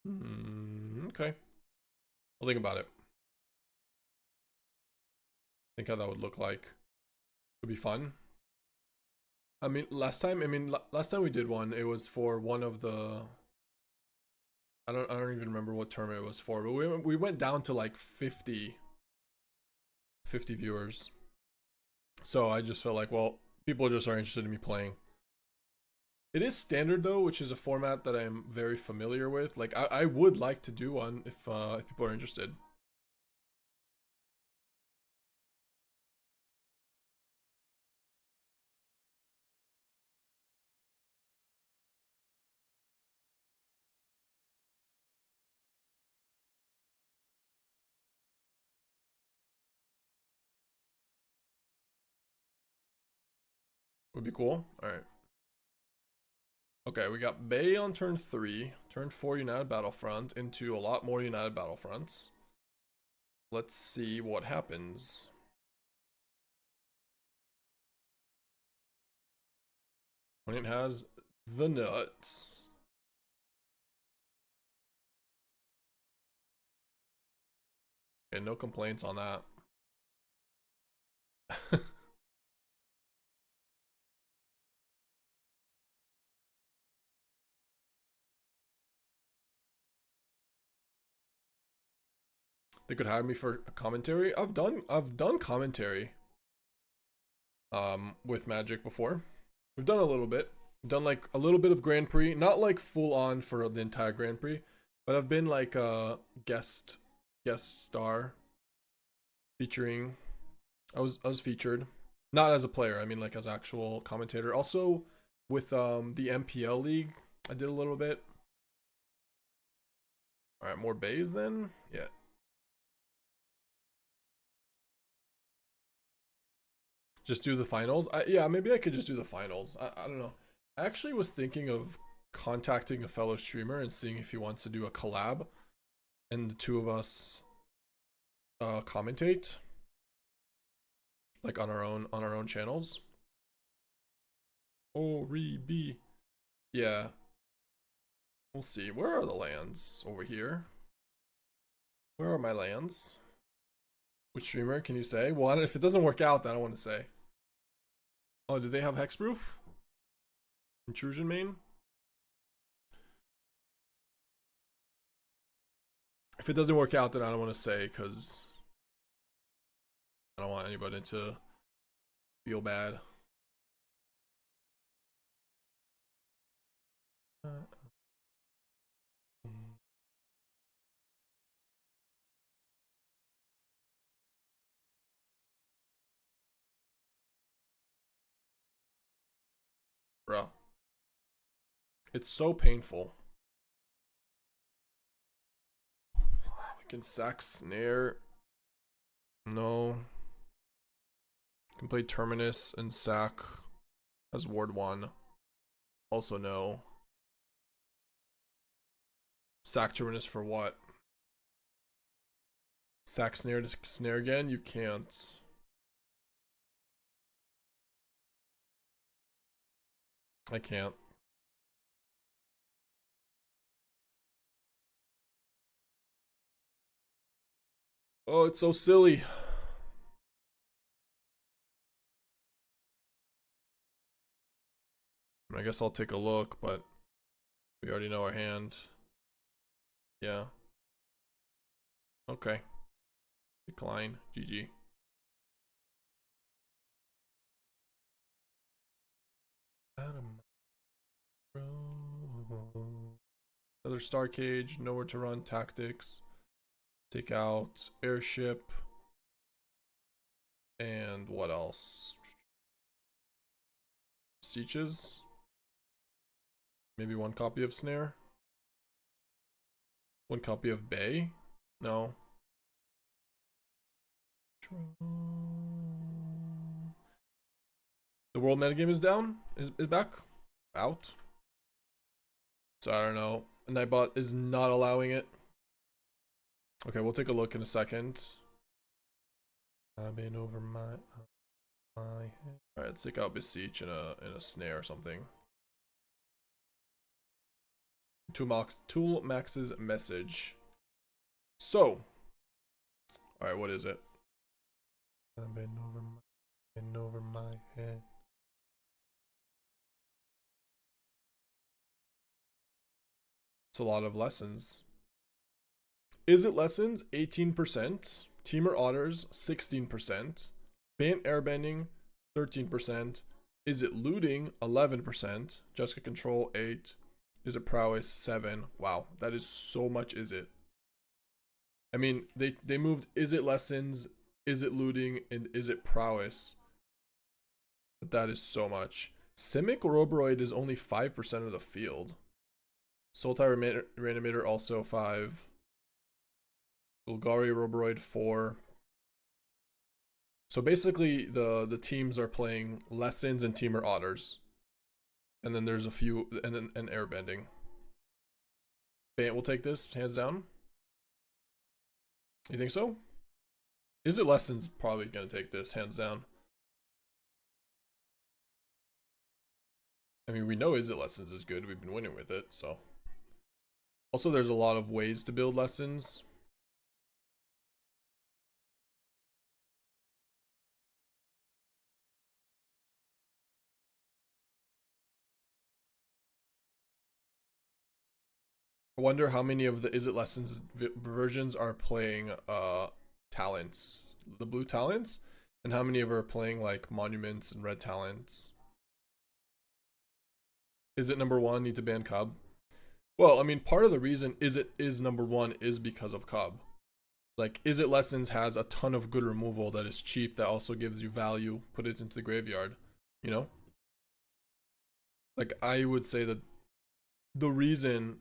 Okay. I'll think about it. Think how that would look like. Would be fun. I mean, last time we did one, it was for one of the. I don't even remember what tournament it was for, but we went down to like 50 viewers. So I just felt like, well, people just are interested in me playing. It is standard though, which is a format that I'm very familiar with. Like I would like to do one if people are interested. Would be cool. All right. Okay, we got Bay on turn 3, turn 4 United Battlefront into a lot more United Battlefronts. Let's see what happens. When it has the nuts. Okay, no complaints on that. They could hire me for a commentary. I've done commentary with Magic before. We've done a little bit. We've done like a little bit of Grand Prix, not like full on for the entire Grand Prix, but I've been like a guest star featuring. I was featured, not as a player. I mean like as actual commentator. Also with the MPL League, I did a little bit. All right, more bays then. Yeah. Just do the finals. Yeah, maybe I could just do the finals. I don't know. I actually was thinking of contacting a fellow streamer and seeing if he wants to do a collab, and the two of us commentate like on our own channels. Oh, B. Yeah. We'll see. Where are the lands? Over here. Where are my lands? Which streamer can you say? Well, if it doesn't work out, I don't want to say. Oh, do they have hexproof? Intrusion main? If it doesn't work out, then I don't want to say, because I don't want anybody to feel bad. Bro. It's so painful. We can sack Snare. No. Can play Terminus and sack as Ward 1. Also no. Sack Terminus for what? Sack Snare to Snare again? You can't. I can't. Oh, it's so silly. I guess I'll take a look, but we already know our hand. Yeah. Okay. Decline. GG. Another Starcage, nowhere to run, tactics. Take out Airship. And what else? Beseeches. Maybe one copy of Snare. One copy of Bay. No. The world metagame is down? Is back? Out? So I don't know. Nightbot is not allowing it. Okay, we'll take a look in a second. I've been over my head. Alright, let's take out Beseech in a snare or something. Tool Max's message. So, alright, what is it? I've been over my head. It's a lot of lessons. Is it lessons? 18%. Teamer otters, 16%. Bant airbending, 13%. Is it looting? 11%. Jessica control, 8. Is it prowess? 7. Wow, that is so much. Is it? I mean, they moved. Is it lessons? Is it looting? And is it prowess? But that is so much. Simic Roboroid is only 5% of the field. Sultai Reanimator also 5. Bulgari Roboroid 4. So basically the teams are playing lessons and teamer otters. And then there's a few and then an airbending. Bant will take this, hands down. You think so? Is it lessons probably gonna take this, hands down? I mean, we know Is It Lessons is good. We've been winning with it, so. Also, there's a lot of ways to build lessons. I wonder how many of the Is It Lessons versions are playing talents, the blue talents, and how many of are playing like monuments and red talents. Is it number 1? Need to ban Cub? Well, I mean, part of the reason Is It is number 1 is because of Cub. Like, Is It Lessons has a ton of good removal that is cheap, that also gives you value. Put it into the graveyard, you know? Like, I would say that the reason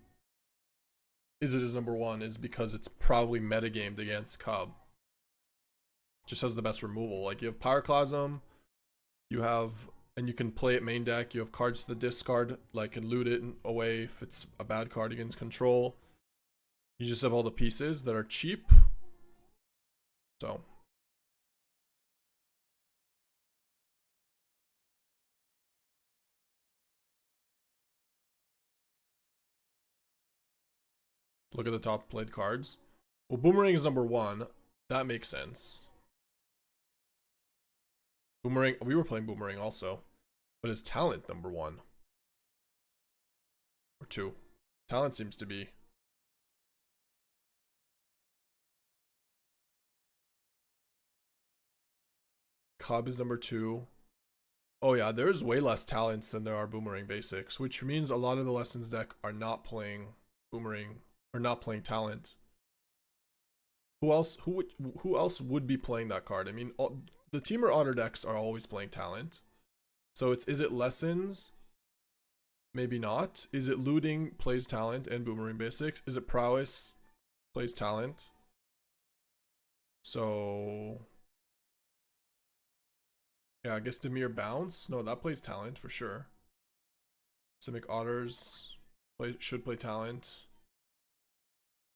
Is It is number 1 is because it's probably metagamed against Cub. Just has the best removal. Like, you have Pyroclasm, you have, and you can play it main deck. You have cards to discard, like, and loot it away if it's a bad card against control. You just have all the pieces that are cheap. So. Look at the top played cards. Well, Boomerang is number 1. That makes sense. Boomerang, we were playing Boomerang also. But is talent number 1? Or 2? Talent seems to be. Cobb is number 2. Oh yeah, there's way less talents than there are Boomerang basics, which means a lot of the Lessons deck are not playing Boomerang, or not playing talent. Who else would be playing that card? I mean, the Teamer Otter decks are always playing talent. So is it Lessons? Maybe not. Is it Looting? Plays talent and Boomerang basics. Is it Prowess? Plays talent. So yeah, I guess Demir Bounce. No, that plays talent for sure. Simic Otters should play talent.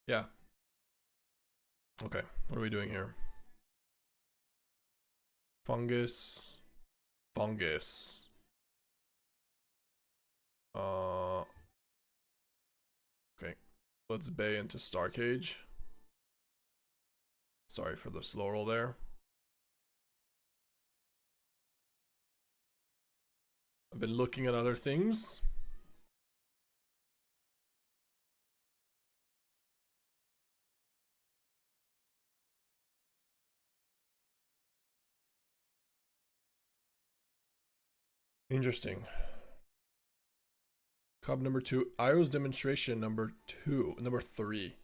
Yeah. Okay, what are we doing here? Fungus. Fungus. Okay, let's bay into Starcage. Sorry for the slow roll there. I've been looking at other things. Interesting. Cub number 2. Io's Demonstration number 3.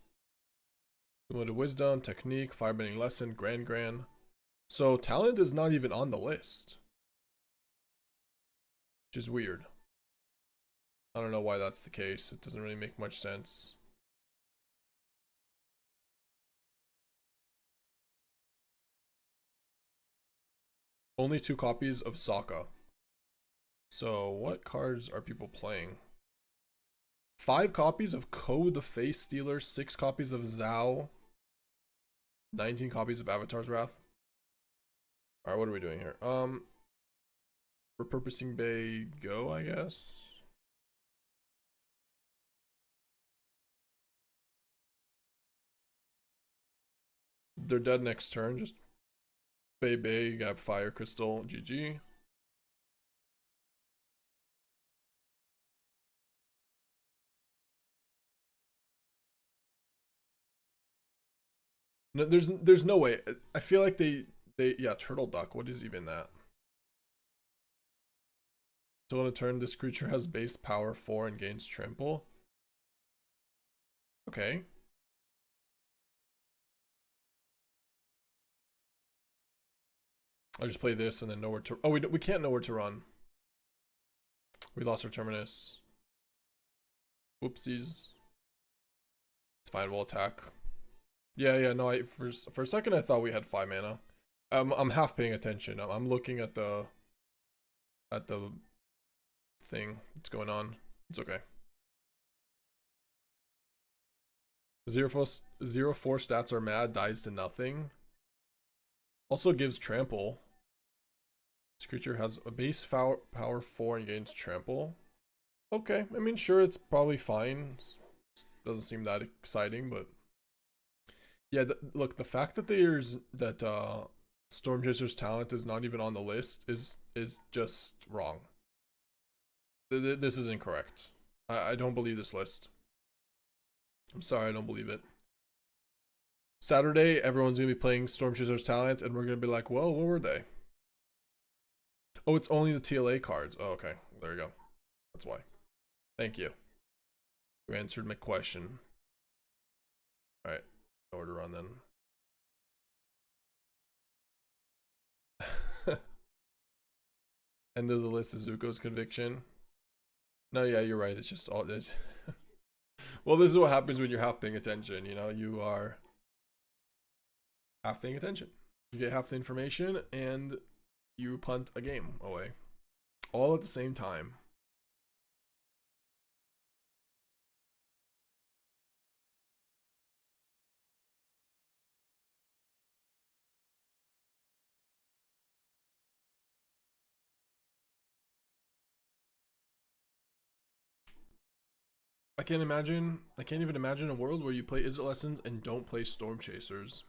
Limited Wisdom, Technique, Firebending Lesson, Grand. So talent is not even on the list. Which is weird. I don't know why that's the case. It doesn't really make much sense. Only 2 copies of Sokka. So what cards are people playing? 5 copies of Ko the Face Stealer, 6 copies of Zhao, 19 copies of Avatar's Wrath. Alright, what are we doing here? Repurposing Bay, go, I guess. they're dead next turn. Just Bay, you got Fire Crystal, GG. No, there's no way. I feel like they yeah, Turtle Duck. What is even that? So on a turn, this creature has base power 4 and gains trample. Okay. I'll just play this and then nowhere to. Oh, we can't know where to run. We lost our Terminus. Whoopsies. It's fine. We'll attack. Yeah. No, for a second I thought we had 5 mana. I'm half paying attention. I'm looking at the thing that's going on. It's okay. 0/4 stats are mad, dies to nothing. Also gives trample. This creature has a base power 4 and gains trample. Okay, I mean, sure, it's probably fine. Doesn't seem that exciting, but yeah. Look, the fact that Stormchaser's talent is not even on the list is just wrong. This is incorrect. I don't believe this list. I'm sorry, I don't believe it. Saturday, everyone's gonna be playing Stormchaser's talent, and we're gonna be like, well, what were they? Oh, it's only the TLA cards. Oh, okay. There you go. That's why. Thank you. You answered my question. Alright. Nowhere to run then. End of the list is Zuko's conviction. No, yeah, you're right. It's just all this. Well, this is what happens when you're half paying attention. You know, you are half paying attention. You get half the information and you punt a game away. All at the same time. I can't even imagine a world where you play Izzet Lessons and don't play Storm Chasers.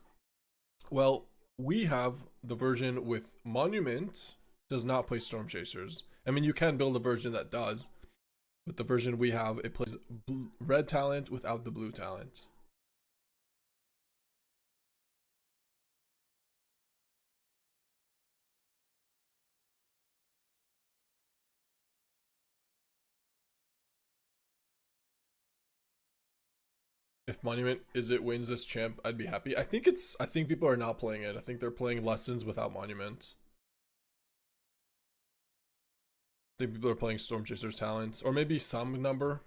Well, we have the version with Monument does not play Storm Chasers. I mean, you can build a version that does, but the version we have, it plays red talent without the blue talent. If Monument wins this champ, I'd be happy. I think people are not playing it. I think they're playing Lessons without Monument. I think people are playing Storm Chasers talents, or maybe some number.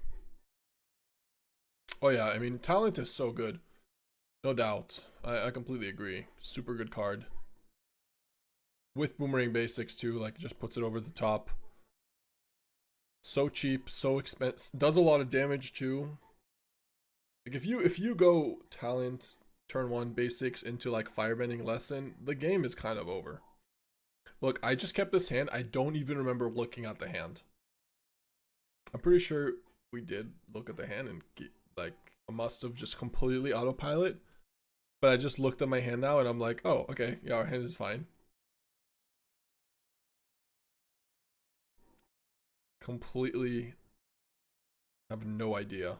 Oh yeah, I mean, talent is so good. No doubt. I completely agree. Super good card. With Boomerang Basics too, like, just puts it over the top. So cheap, so expensive. Does a lot of damage too. Like, if you go talent turn 1 basics into like Firebending Lesson, the game is kind of over. Look, I just kept this hand. I don't even remember looking at the hand. I'm pretty sure we did look at the hand and like I must have just completely autopilot. But I just looked at my hand now and I'm like, oh, okay, yeah, our hand is fine. Completely have no idea.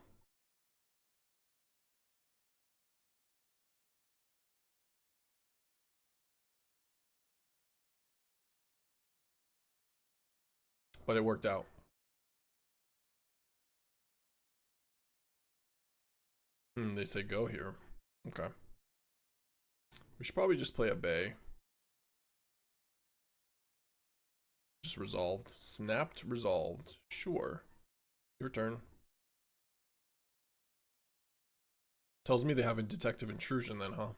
But it worked out. They say go here. Okay. We should probably just play a Bay. Just resolved. Snapped, resolved. Sure. Your turn. Tells me they have a Detective Intrusion then, huh?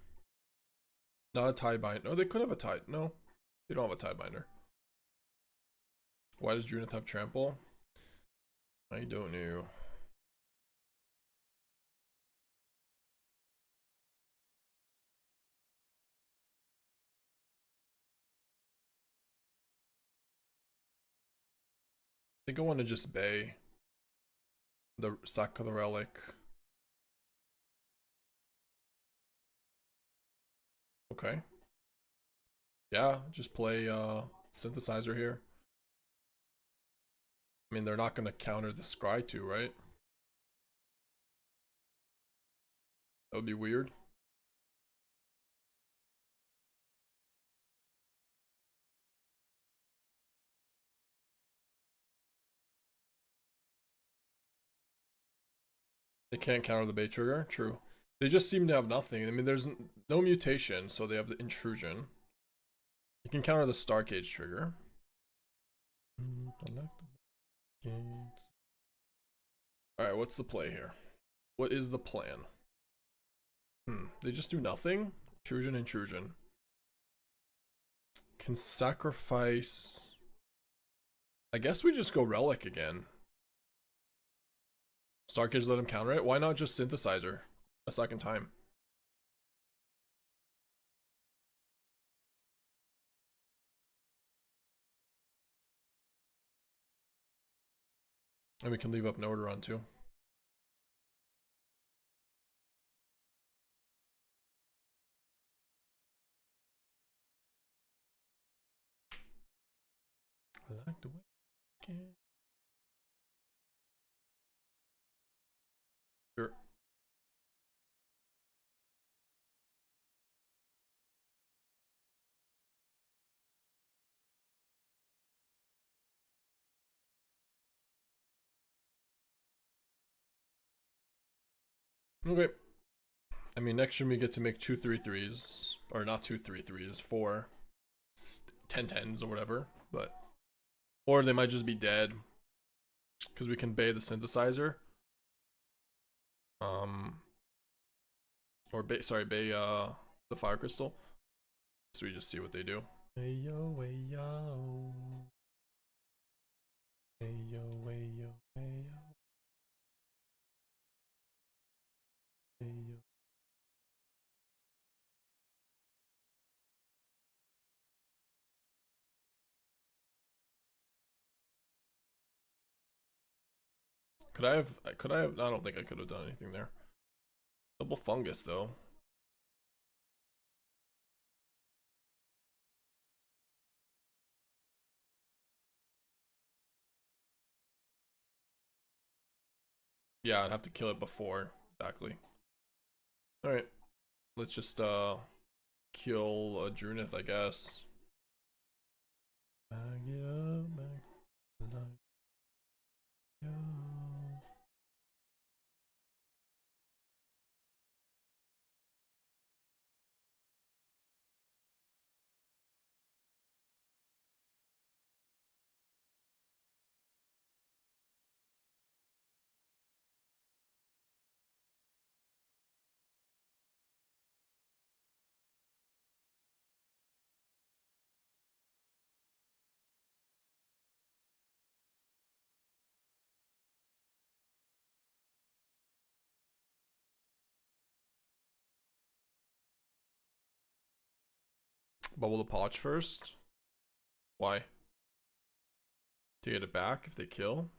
Not a Tidebinder. No, they could have a Tide. No, they don't have a Tidebinder. Why does Junith have Trample? I don't know. I think I want to just Bay the sack of the relic. Okay. Yeah, just play Synthesizer here. I mean, they're not going to counter the Scry 2, right? That would be weird. They can't counter the Bay trigger. True. They just seem to have nothing. I mean, there's no mutation, so they have the intrusion. You can counter the Starcage trigger. Alright, what's the play here? What is the plan? They just do nothing? Intrusion, intrusion. Can sacrifice... I guess we just go Relic again. Starcage let him counter it? Why not just Synthesizer a second time? And we can leave up Noderon too. I like the way I can. Sure. Okay. I mean, next turn we get to make 2 3/3s, or not 2 3/3s, 4 10/10s or whatever, but or they might just be dead because we can bay the Synthesizer. Or bay the Fire Crystal. So we just see what they do. Hey yo, hey yo. Hey yo, hey yo, hey yo. Hey yo. Could I have, I don't think I could have done anything there. Double fungus though. Yeah, I'd have to kill it before, exactly. Alright, let's just kill a Drunith, I guess. Back it up, back like yo. Bubble the Potch first. Why? To get it back if they kill?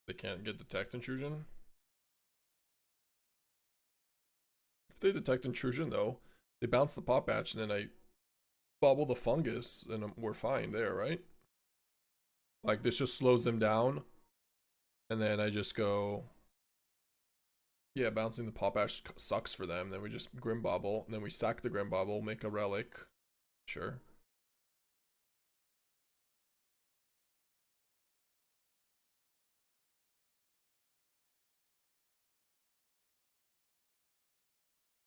They can't get detect intrusion? If they detect intrusion though, they bounce the Pop Patch and then I bubble the fungus and we're fine there, right? Like this just slows them down. And then I just go, yeah, bouncing the Pop Ash sucks for them. Then we just Grim Bauble, and then we sack the Grim Bauble, make a Relic. Sure.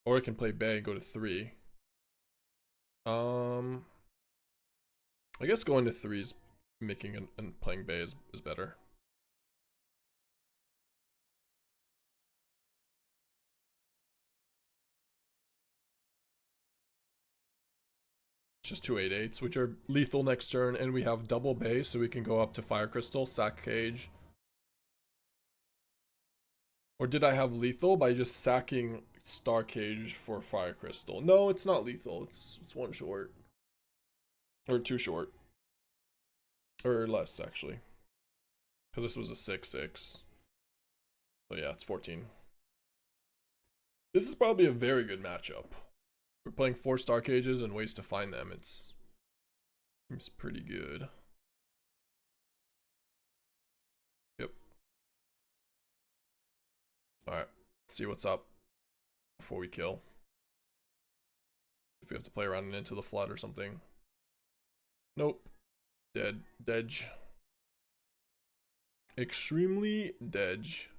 Or I can play Bay and go to 3. I guess going to 3 is making and playing Bay is better. It's just 2 8/8s, which are lethal next turn, and we have double Bay, so we can go up to Fire Crystal, sack Cage. Or did I have lethal by just sacking Starcage for Fire Crystal? No, it's not lethal. It's 1 short. Or 2 short. Or less, actually. Because this was a 6-6. So yeah, it's 14. This is probably a very good matchup. We're playing 4 Starcages and ways to find them. It's seems pretty good. Yep. Alright, let's see what's up before we kill. If we have to play around and into the flood or something. Nope. Dead. Dedge. Extremely dedge.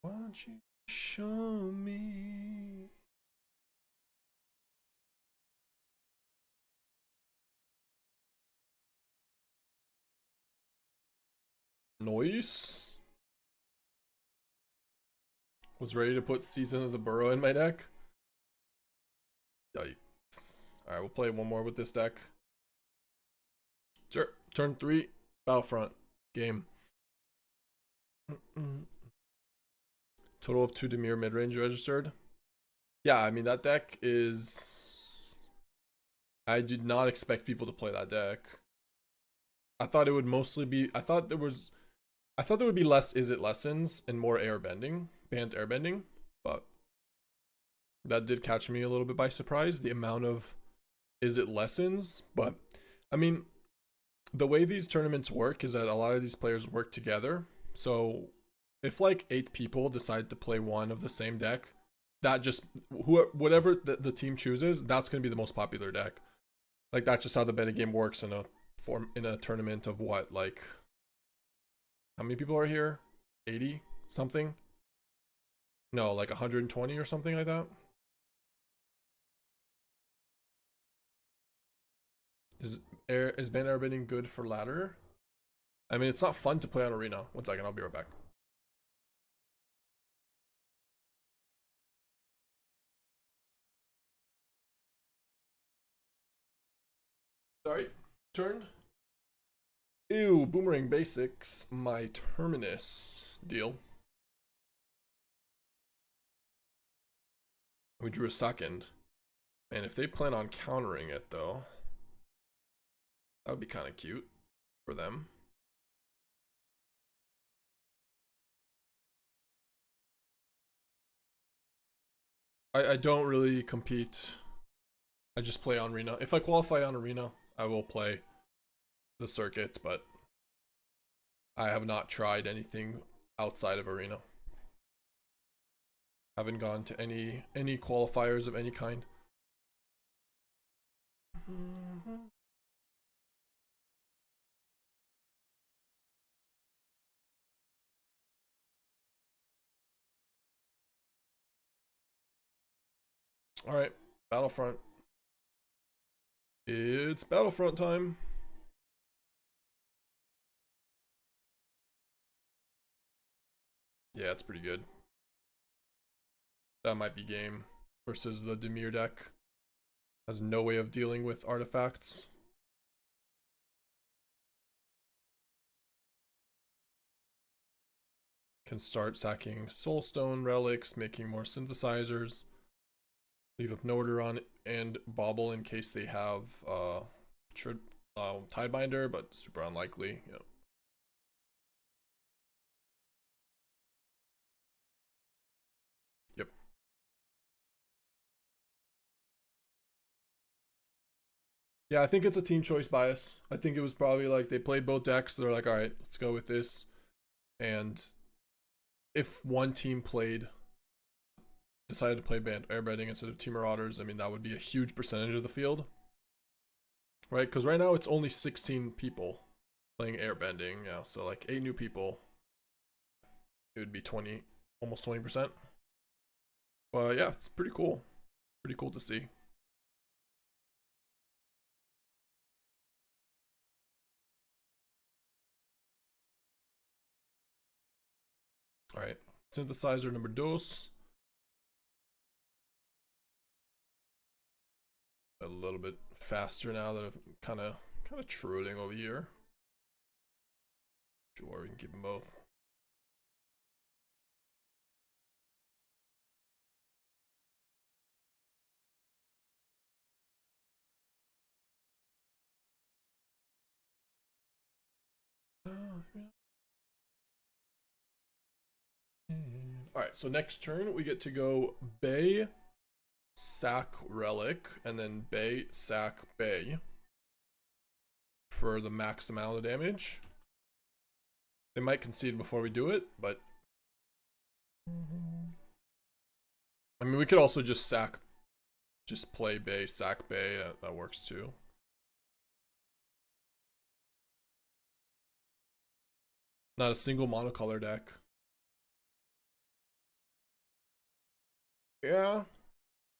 Why don't you show me? Noise. Was ready to put Season of the Burrow in my deck. Yikes. Alright, we'll play one more with this deck. Sure. Turn 3, Battlefront. Game. Total of 2 Dimir midrange registered. Yeah, I mean, that deck is... I did not expect people to play that deck. I thought it would mostly be... I thought there would be less Is It Lessons and more airbending. Banned airbending. But that did catch me a little bit by surprise. The amount of Is It Lessons. But, I mean, the way these tournaments work is that a lot of these players work together. So... if like 8 people decide to play one of the same deck, that just whatever the team chooses, that's gonna be the most popular deck. Like that's just how the betting game works in a tournament of what, like how many people are here? 80 something? No, like 120 or something like that. Is ban airbending good for ladder? I mean, it's not fun to play on arena. 1 second, I'll be right back. Sorry, turn. Ew, Boomerang Basics, my Terminus deal. We drew a second. And if they plan on countering it, though, that would be kind of cute for them. I don't really compete. I just play on arena. If I qualify on arena, I will play the circuit, but I have not tried anything outside of arena. Haven't gone to any qualifiers of any kind. All right, Battlefront. It's Battlefront time. Yeah, it's pretty good. That might be game versus the Dimir deck. Has no way of dealing with artifacts. Can start sacking Soulstone relics, making more synthesizers. Leave up Norderon and Bauble in case they have Tidebinder, but super unlikely. You know. Yep. Yeah, I think it's a team choice bias. I think it was probably like they played both decks. They're like, all right, let's go with this. And if one team decided to play airbending instead of Team Marauders, I mean, that would be a huge percentage of the field. Right? Because right now it's only 16 people playing airbending. Yeah, so like 8 new people. It would be 20, almost 20%. But yeah, it's pretty cool. Pretty cool to see. Alright, synthesizer number 2. a little bit faster now that I'm kind of trolling over here. Sure, we can keep them both. Alright, so next turn we get to go Bay, sack Relic, and then Bay, sack Bay for the max amount of damage. They might concede before we do it, but I mean, we could also just play Bay, sack Bay, that works too. Not a single monocolor deck. Yeah,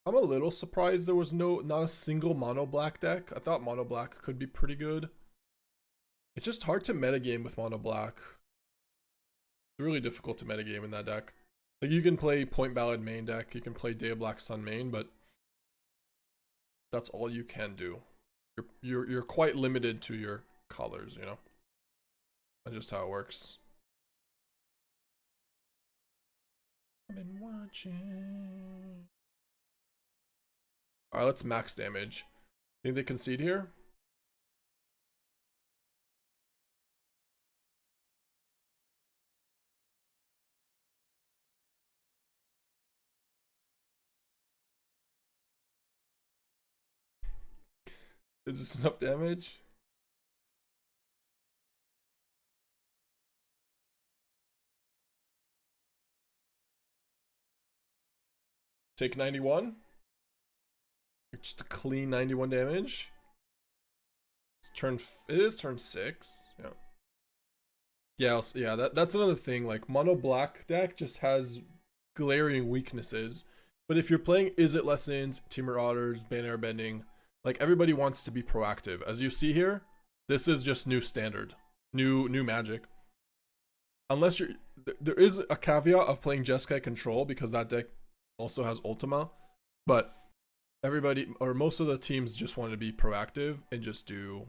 I'm a little surprised there was not a single mono black deck. I thought mono black could be pretty good. It's just hard to metagame with mono black. It's really difficult to metagame in that deck. Like, you can play Point Ballad main deck, you can play Day of Black Sun main, but that's all you can do. You're quite limited to your colors, you know? That's just how it works. I've been watching. Alright, let's max damage. Think they concede here? Is this enough damage? Take 91. Just a clean 91 damage. It is turn 6. Yeah. Yeah, that's another thing. Like, mono black deck just has glaring weaknesses. But if you're playing Izzet Lessons, Team Marauders, Bane Airbending, like, everybody wants to be proactive. As you see here, this is just new standard. New magic. Unless there is a caveat of playing Jeskai Control, because that deck also has Ultima, but everybody, or most of the teams, just want to be proactive and just do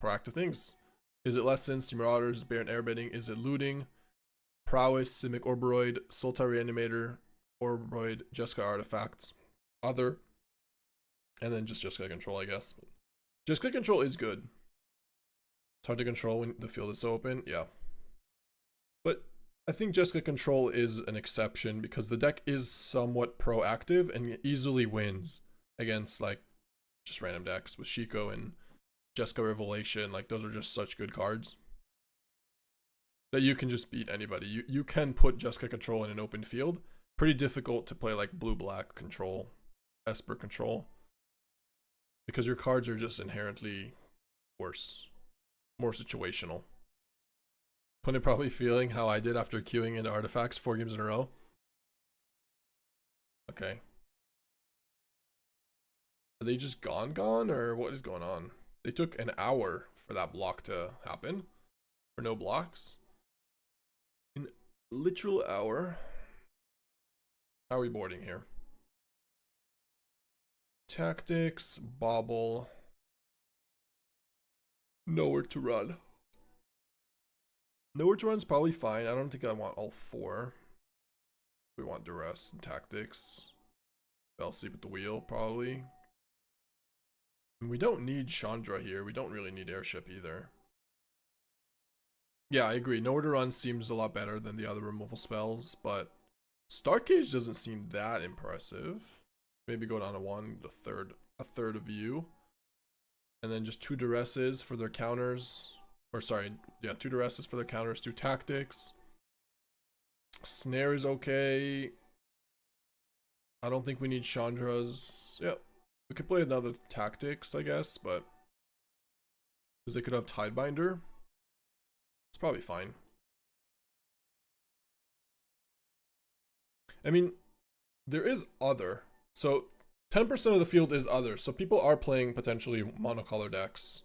proactive things. Is it Lessons, Team Marauders, Baron Airbending? Is it Looting, Prowess, Simic Orboroid, Sultai Reanimator, Orboroid, Jeskai Artifacts, Other, and then just Jeskai Control, I guess. Jeskai Control is good. It's hard to control when the field is so open, yeah. But I think Jeskai Control is an exception because the deck is somewhat proactive and easily wins against, like, just random decks with Shiko and Jeskai Revelation. Like, those are just such good cards that you can just beat anybody. You can put Jeskai Control in an open field. Pretty difficult to play like blue-black Control, Esper Control, because your cards are just inherently worse, more situational. Put it probably feeling how I did after queuing into artifacts 4 games in a row. Okay. Are they just gone, or what is going on? They took an hour for that block to happen, for no blocks. An literal hour. How are we boarding here? Tactics, Bauble. Nowhere to run. Nowhere to run is probably fine. I don't think I want all 4. We want Duress and Tactics. Fell asleep at the wheel, probably. And we don't need Chandra here. We don't really need Airship either. Yeah, I agree. Nowhere to run seems a lot better than the other removal spells, but Starcage doesn't seem that impressive. Maybe go down to 1, a third of you. And then just 2 Duresses for their counters. Or sorry, yeah, 2 Duresses for their counters, 2 Tactics. Snare is okay. I don't think we need Chandra's. Yeah, we could play another Tactics, I guess, but because they could have Tidebinder. It's probably fine. I mean, there is other. So 10% of the field is other. So people are playing potentially monocolor decks.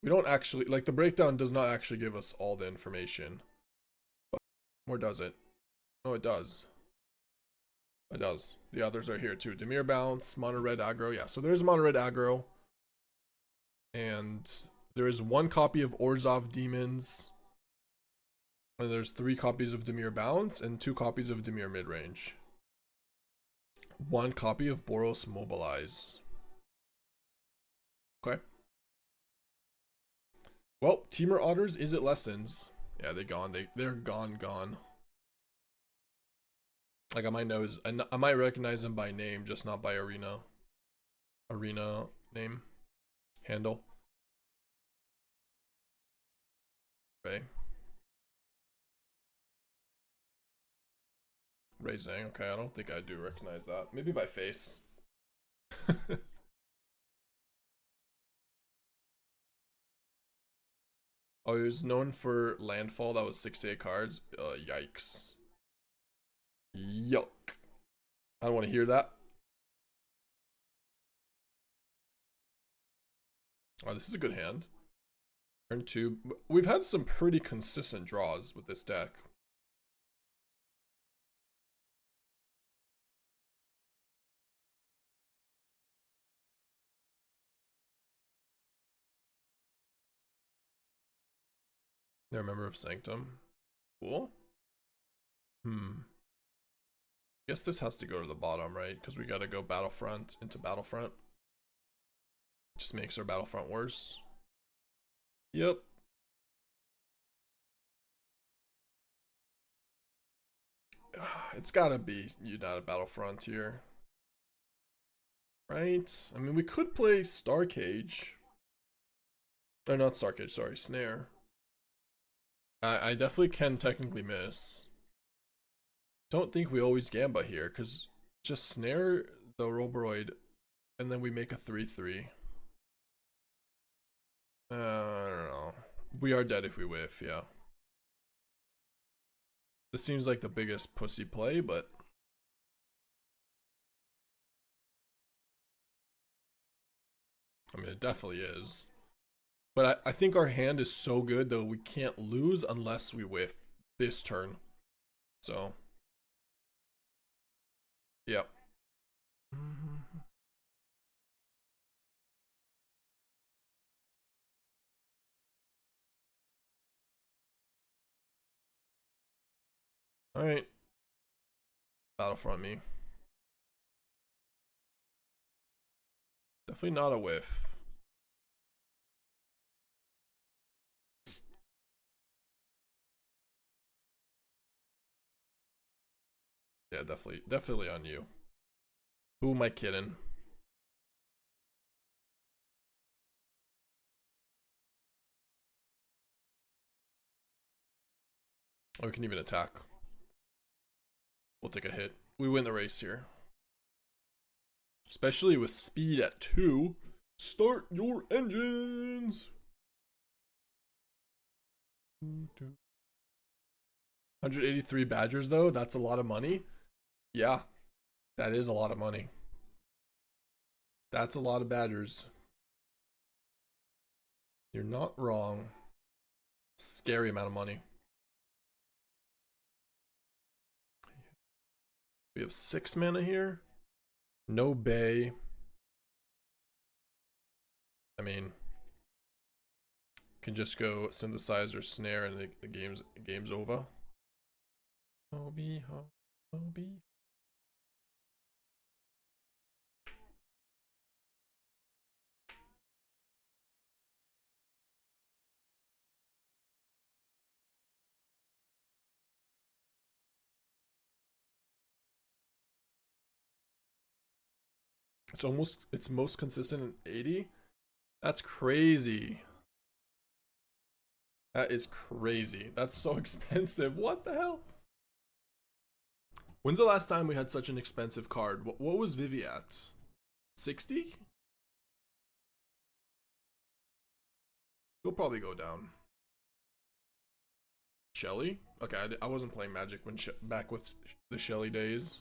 We don't actually, like, the breakdown does not actually give us all the information. Or does it? No, it does. It does. The others are here too. Dimir bounce, mono red aggro. Yeah, so there's mono red aggro. And there is 1 copy of Orzhov Demons. And there's 3 copies of Dimir bounce and 2 copies of Dimir midrange. 1 copy of Boros Mobilize. Okay. Well, Temur Otters, is it lessons? Yeah, they're gone. They're gone. Like on my nose, I might recognize them by name, just not by arena name, handle. Okay. Ray Zhang, okay, I don't think I do recognize that. Maybe by face. Oh, he was known for landfall that was 68 cards. Yikes. Yuck. I don't want to hear that. Oh, this is a good hand. Turn 2. We've had some pretty consistent draws with this deck. They're a member of Sanctum. Cool. Guess this has to go to the bottom, right? Because we gotta go Battlefront into Battlefront. Just makes our Battlefront worse. Yep. It's gotta be United Battlefront here. Right? I mean, we could play Starcage. Or not Starcage, sorry, Snare. I definitely can technically miss. Don't think we always Gamba here, because just Snare the Roboroid, and then we make a 3-3. I don't know. We are dead if we whiff, yeah. This seems like the biggest pussy play, but... I mean, it definitely is. But I think our hand is so good, though, we can't lose unless we whiff this turn. So... Yep. Alright. Battlefront me. Definitely not a whiff. Yeah, definitely on you. Who am I kidding? Oh, we can even attack. We'll take a hit. We win the race here. Especially with speed at 2. Start your engines! 183 Badgers, though? That's a lot of money. Yeah, that is a lot of money. That's a lot of Badgers. You're not wrong. Scary amount of money. We have 6 mana here. No Bay. I mean, can just go Synthesizer, Snare, and the game's over. Obi. It's most consistent in 80. That's crazy. That is crazy. That's so expensive. What the hell? When's the last time we had such an expensive card? What was Vivi at? 60? He'll probably go down. Shelly? Okay, I wasn't playing Magic when back with the Shelly days.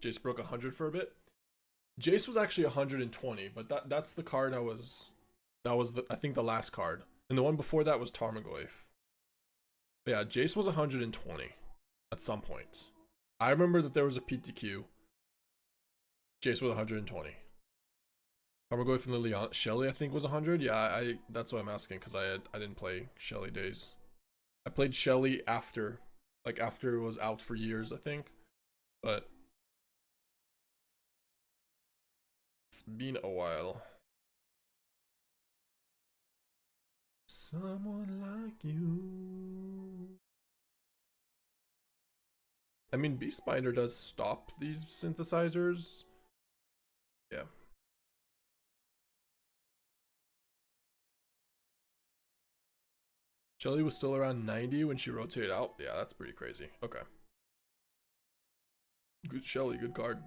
Jace broke 100 for a bit. Jace was actually 120, but that's the card that was I think the last card. And the one before that was Tarmogoyf. Yeah, Jace was 120 at some point. I remember that there was a PTQ. Jace was 120. Tarmogoyf from Liliana. Shelly, I think, was 100. Yeah, that's what I'm asking, because I didn't play Shelly days. I played Shelly after it was out for years, I think. But it's been a while. Someone like you. I mean, Beastbinder does stop these synthesizers. Yeah. Shelly was still around 90 when she rotated out. Yeah, that's pretty crazy. Okay. Good Shelly, good card.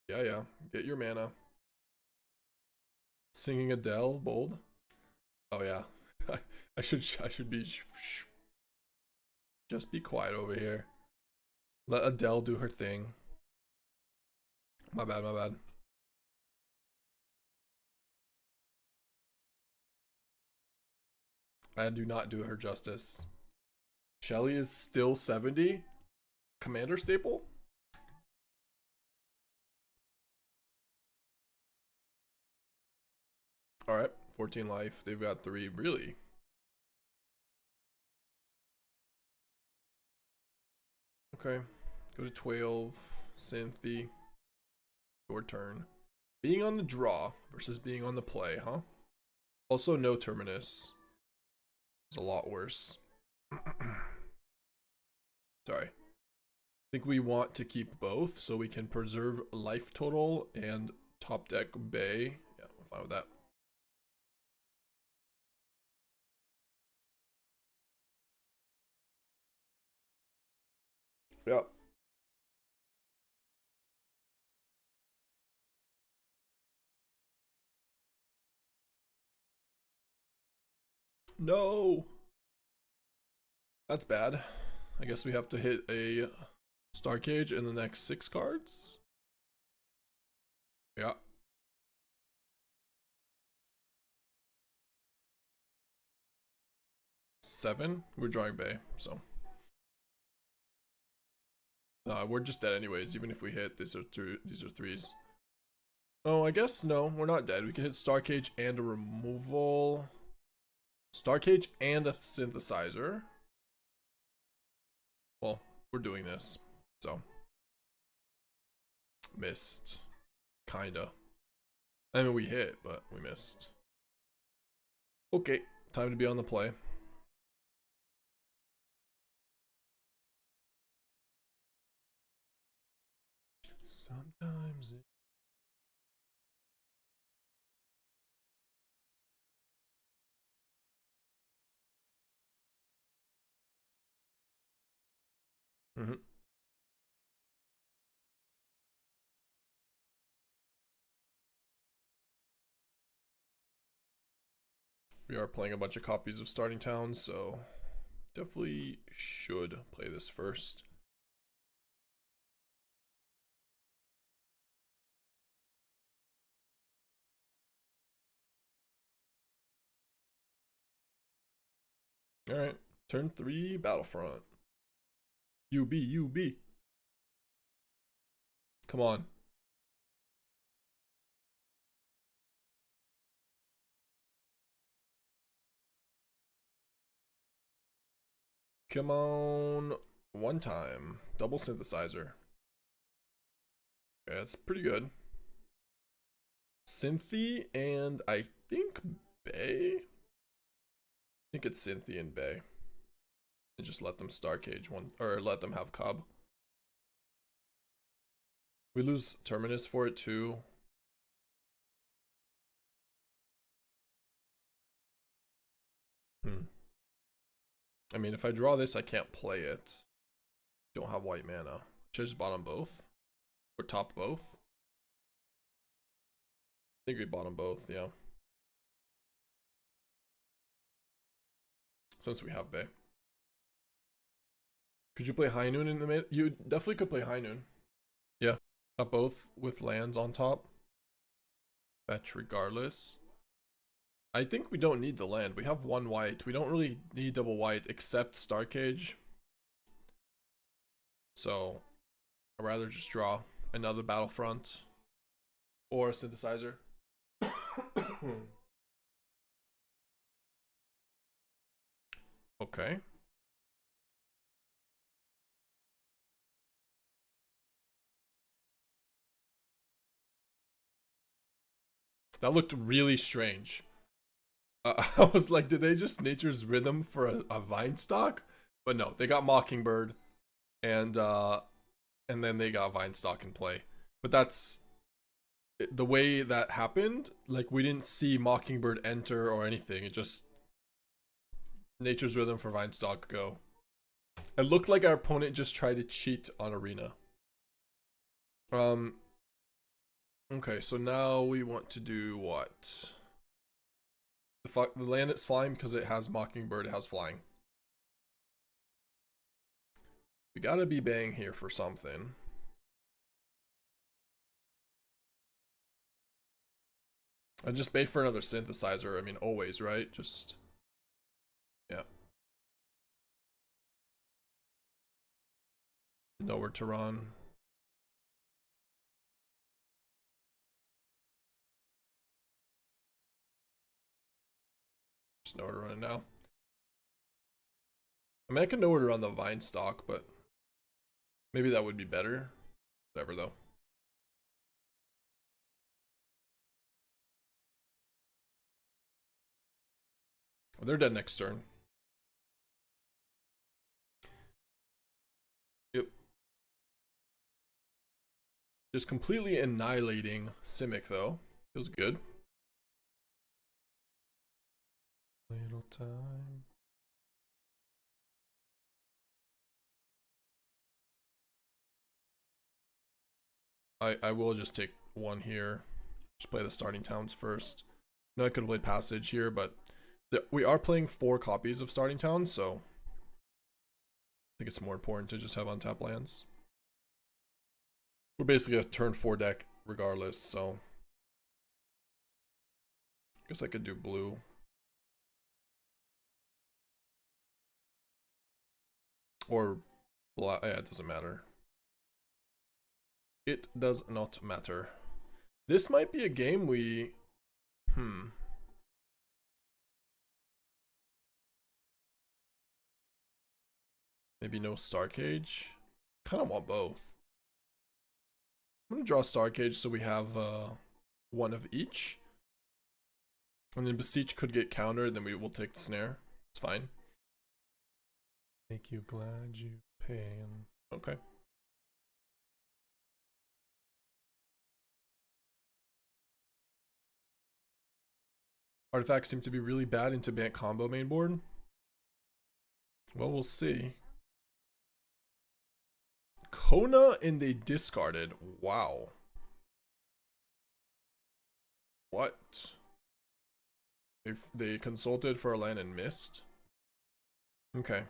Yeah, yeah. Get your mana. Singing Adele, bold. Oh yeah. I should be just be quiet over here. Let Adele do her thing. My bad, my bad. I do not do her justice. Shelly is still 70. Commander staple? Alright, 14 life. They've got 3. Really? Okay. Go to 12. Synthi. Your turn. Being on the draw versus being on the play, huh? Also, no Terminus. It's a lot worse. Sorry. I think we want to keep both so we can preserve life total and top deck Bay. Yeah, I'm fine with that. Yeah. No. That's bad. I guess we have to hit a Starcage in the next 6 cards. Yeah. Seven. We're drawing Bay, so. We're just dead anyways, even if we hit. These are 3s. Oh, I guess no, we're not dead. We can hit Starcage and a removal. Starcage and a synthesizer. Well, we're doing this, so. Missed. Kinda. I mean, we hit, but we missed. Okay, time to be on the play. Sometimes it... We are playing a bunch of copies of Starting Town, so definitely should play this first. Alright, turn 3, Battlefront. UB. Come on. Come on. One time. Double synthesizer. Okay, that's pretty good. Synthi and I think Bay? I think it's Synthi and Bay. And just let them Starcage one, or let them have Cub. We lose Terminus for it too. I mean, if I draw this, I can't play it. Don't have white mana. Should I just bottom both? Or top both? I think we bottom both, yeah. Since we have Bay. Could you play High Noon in the mid? You definitely could play High Noon. Yeah. both with lands on top. Fetch regardless. I think we don't need the land. We have one white. We don't really need double white except Starcage. So I'd rather just draw another Battlefront or a Synthesizer. Okay. That looked really strange. I was like, did they just Nature's Rhythm for a Vine Stock? But no, they got Mockingbird, and then they got Vine Stock in play. But that's the way that happened. Like, we didn't see Mockingbird enter or anything. It just Nature's Rhythm for Vine Stock go. It looked like our opponent just tried to cheat on Arena. Okay, so now we want to do what? The land it's flying because it has Mockingbird, it has flying. We gotta be bang here for something. I just bait for another Synthesizer. I mean, always, right? Just, yeah. Nowhere to run. Just nowhere to run it now. I mean, I can nowhere to run the Vine Stock, but maybe that would be better. Whatever, though. Oh, they're dead next turn. Yep. Just completely annihilating Simic, though. Feels good. Little time. I will just take one here. Just play the starting towns first. No, I could have played Passage here, but we are playing 4 copies of starting towns, so I think it's more important to just have untapped lands. We're basically a turn 4 deck regardless, so I guess I could do blue. Or black. Yeah, it doesn't matter. It does not matter. This might be a game we... Maybe no Starcage. Kind of want both. I'm going to draw Starcage so we have one of each. And then Beseech could get countered, then we will take the Snare. It's fine. Make you glad you pain. Okay. Artifacts seem to be really bad into Bant combo main board. Well, we'll see. Kona and they discarded. Wow. What? They consulted for a land and missed? Okay.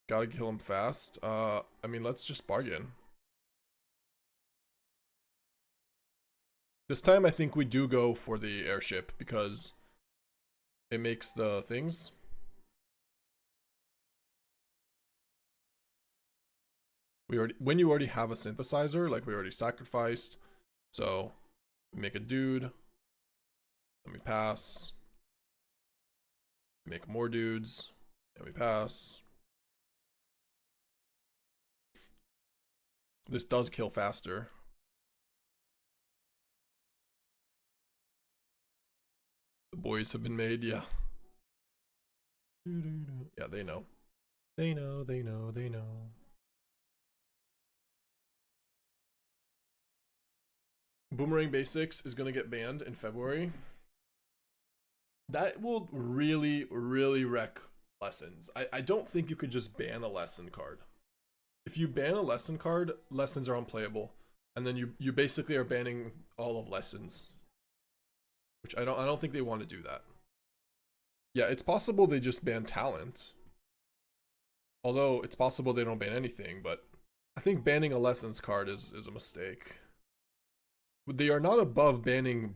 Gotta kill him fast. I mean, let's just bargain. This time I think we do go for the Airship because it makes the things. When you already have a Synthesizer, like we already sacrificed, so we make a dude, then we pass, we make more dudes, and we pass. This does kill faster. The boys have been made, yeah. Yeah, they know. They know, they know, they know. Boomerang Basics is going to get banned in February. That will really, really wreck lessons. I don't think you could just ban a lesson card. If you ban a lesson card, lessons are unplayable. And then you basically are banning all of lessons. Which I don't think they want to do that. Yeah, it's possible they just ban talent. Although it's possible they don't ban anything, but I think banning a Lessons card is a mistake. They are not above banning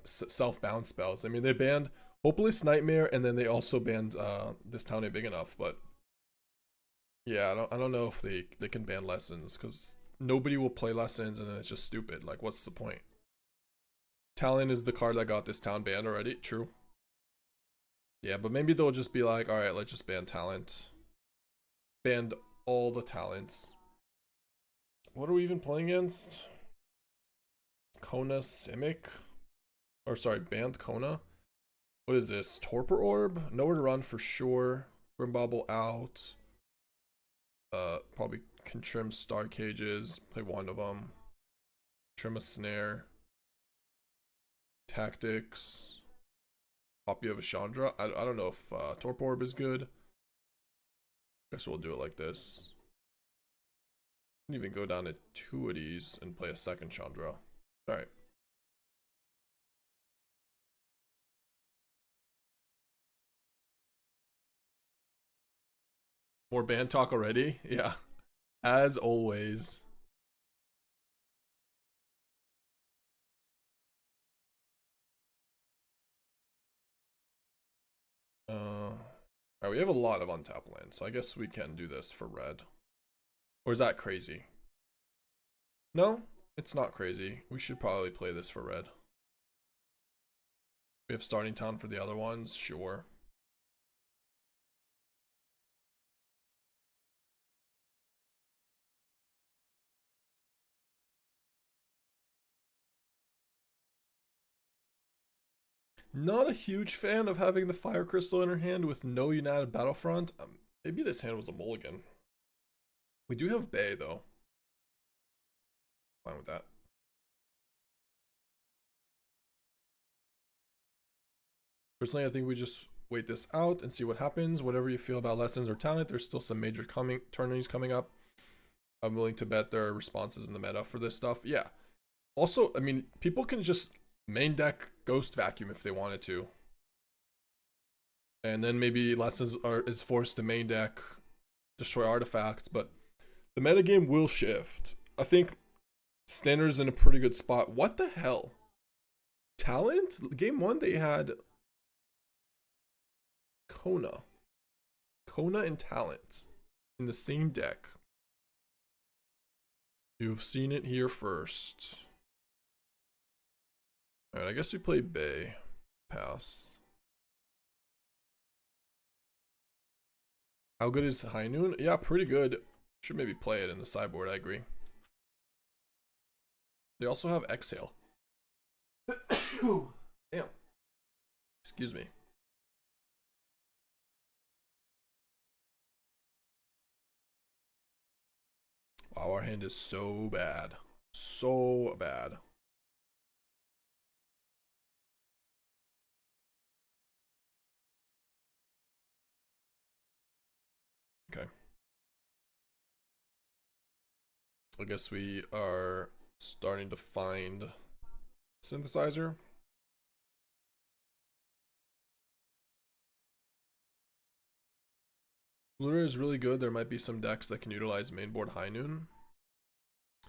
self-bounce spells. I mean, they banned Hopeless Nightmare, and then they also banned This Town Ain't Big Enough, but yeah, I don't know if they can ban Lessons, because nobody will play Lessons, and then it's just stupid. Like, what's the point? Talon is the card that got This Town banned already. True. Yeah, but maybe they'll just be like, all right, let's just ban Talent. Banned all the talents. What are we even playing against? Kona Simic? Or sorry, banned Kona. What is this? Torpor Orb? Nowhere to run for sure. Grim Bauble out. Probably can trim Starcages. Play one of them. Trim a Snare. Tactics. Copy of a Chandra. I don't know if Torpor Orb is good. Guess we'll do it like this. Can even go down to 2 of these and play a second Chandra. Alright. More ban talk already? Yeah. As always. Alright, we have a lot of untapped land, so I guess we can do this for red. Or is that crazy? No, it's not crazy. We should probably play this for red. We have starting town for the other ones, sure. Not a huge fan of having the Fire Crystal in her hand with no United Battlefront. Maybe this hand was a mulligan. We do have Bay, though. Fine with that. Personally, I think we just wait this out and see what happens. Whatever you feel about Lessons or Talent, there's still some major tourneys coming up. I'm willing to bet there are responses in the meta for this stuff. Yeah. Also, I mean, people can just main deck Ghost Vacuum if they wanted to. And then maybe Lessons is forced to main deck destroy artifacts, but the metagame will shift. I think Standard's in a pretty good spot. What the hell? Talent? Game 1 they had Kona and Talent in the same deck. You've seen it here first. Alright, I guess we play Bay. Pass. How good is High Noon? Yeah, pretty good. Should maybe play it in the sideboard, I agree. They also have Exhale. Damn. Excuse me. Wow, our hand is so bad. So bad. Okay. I guess we are starting to find Synthesizer. Lure is really good. There might be some decks that can utilize mainboard High Noon.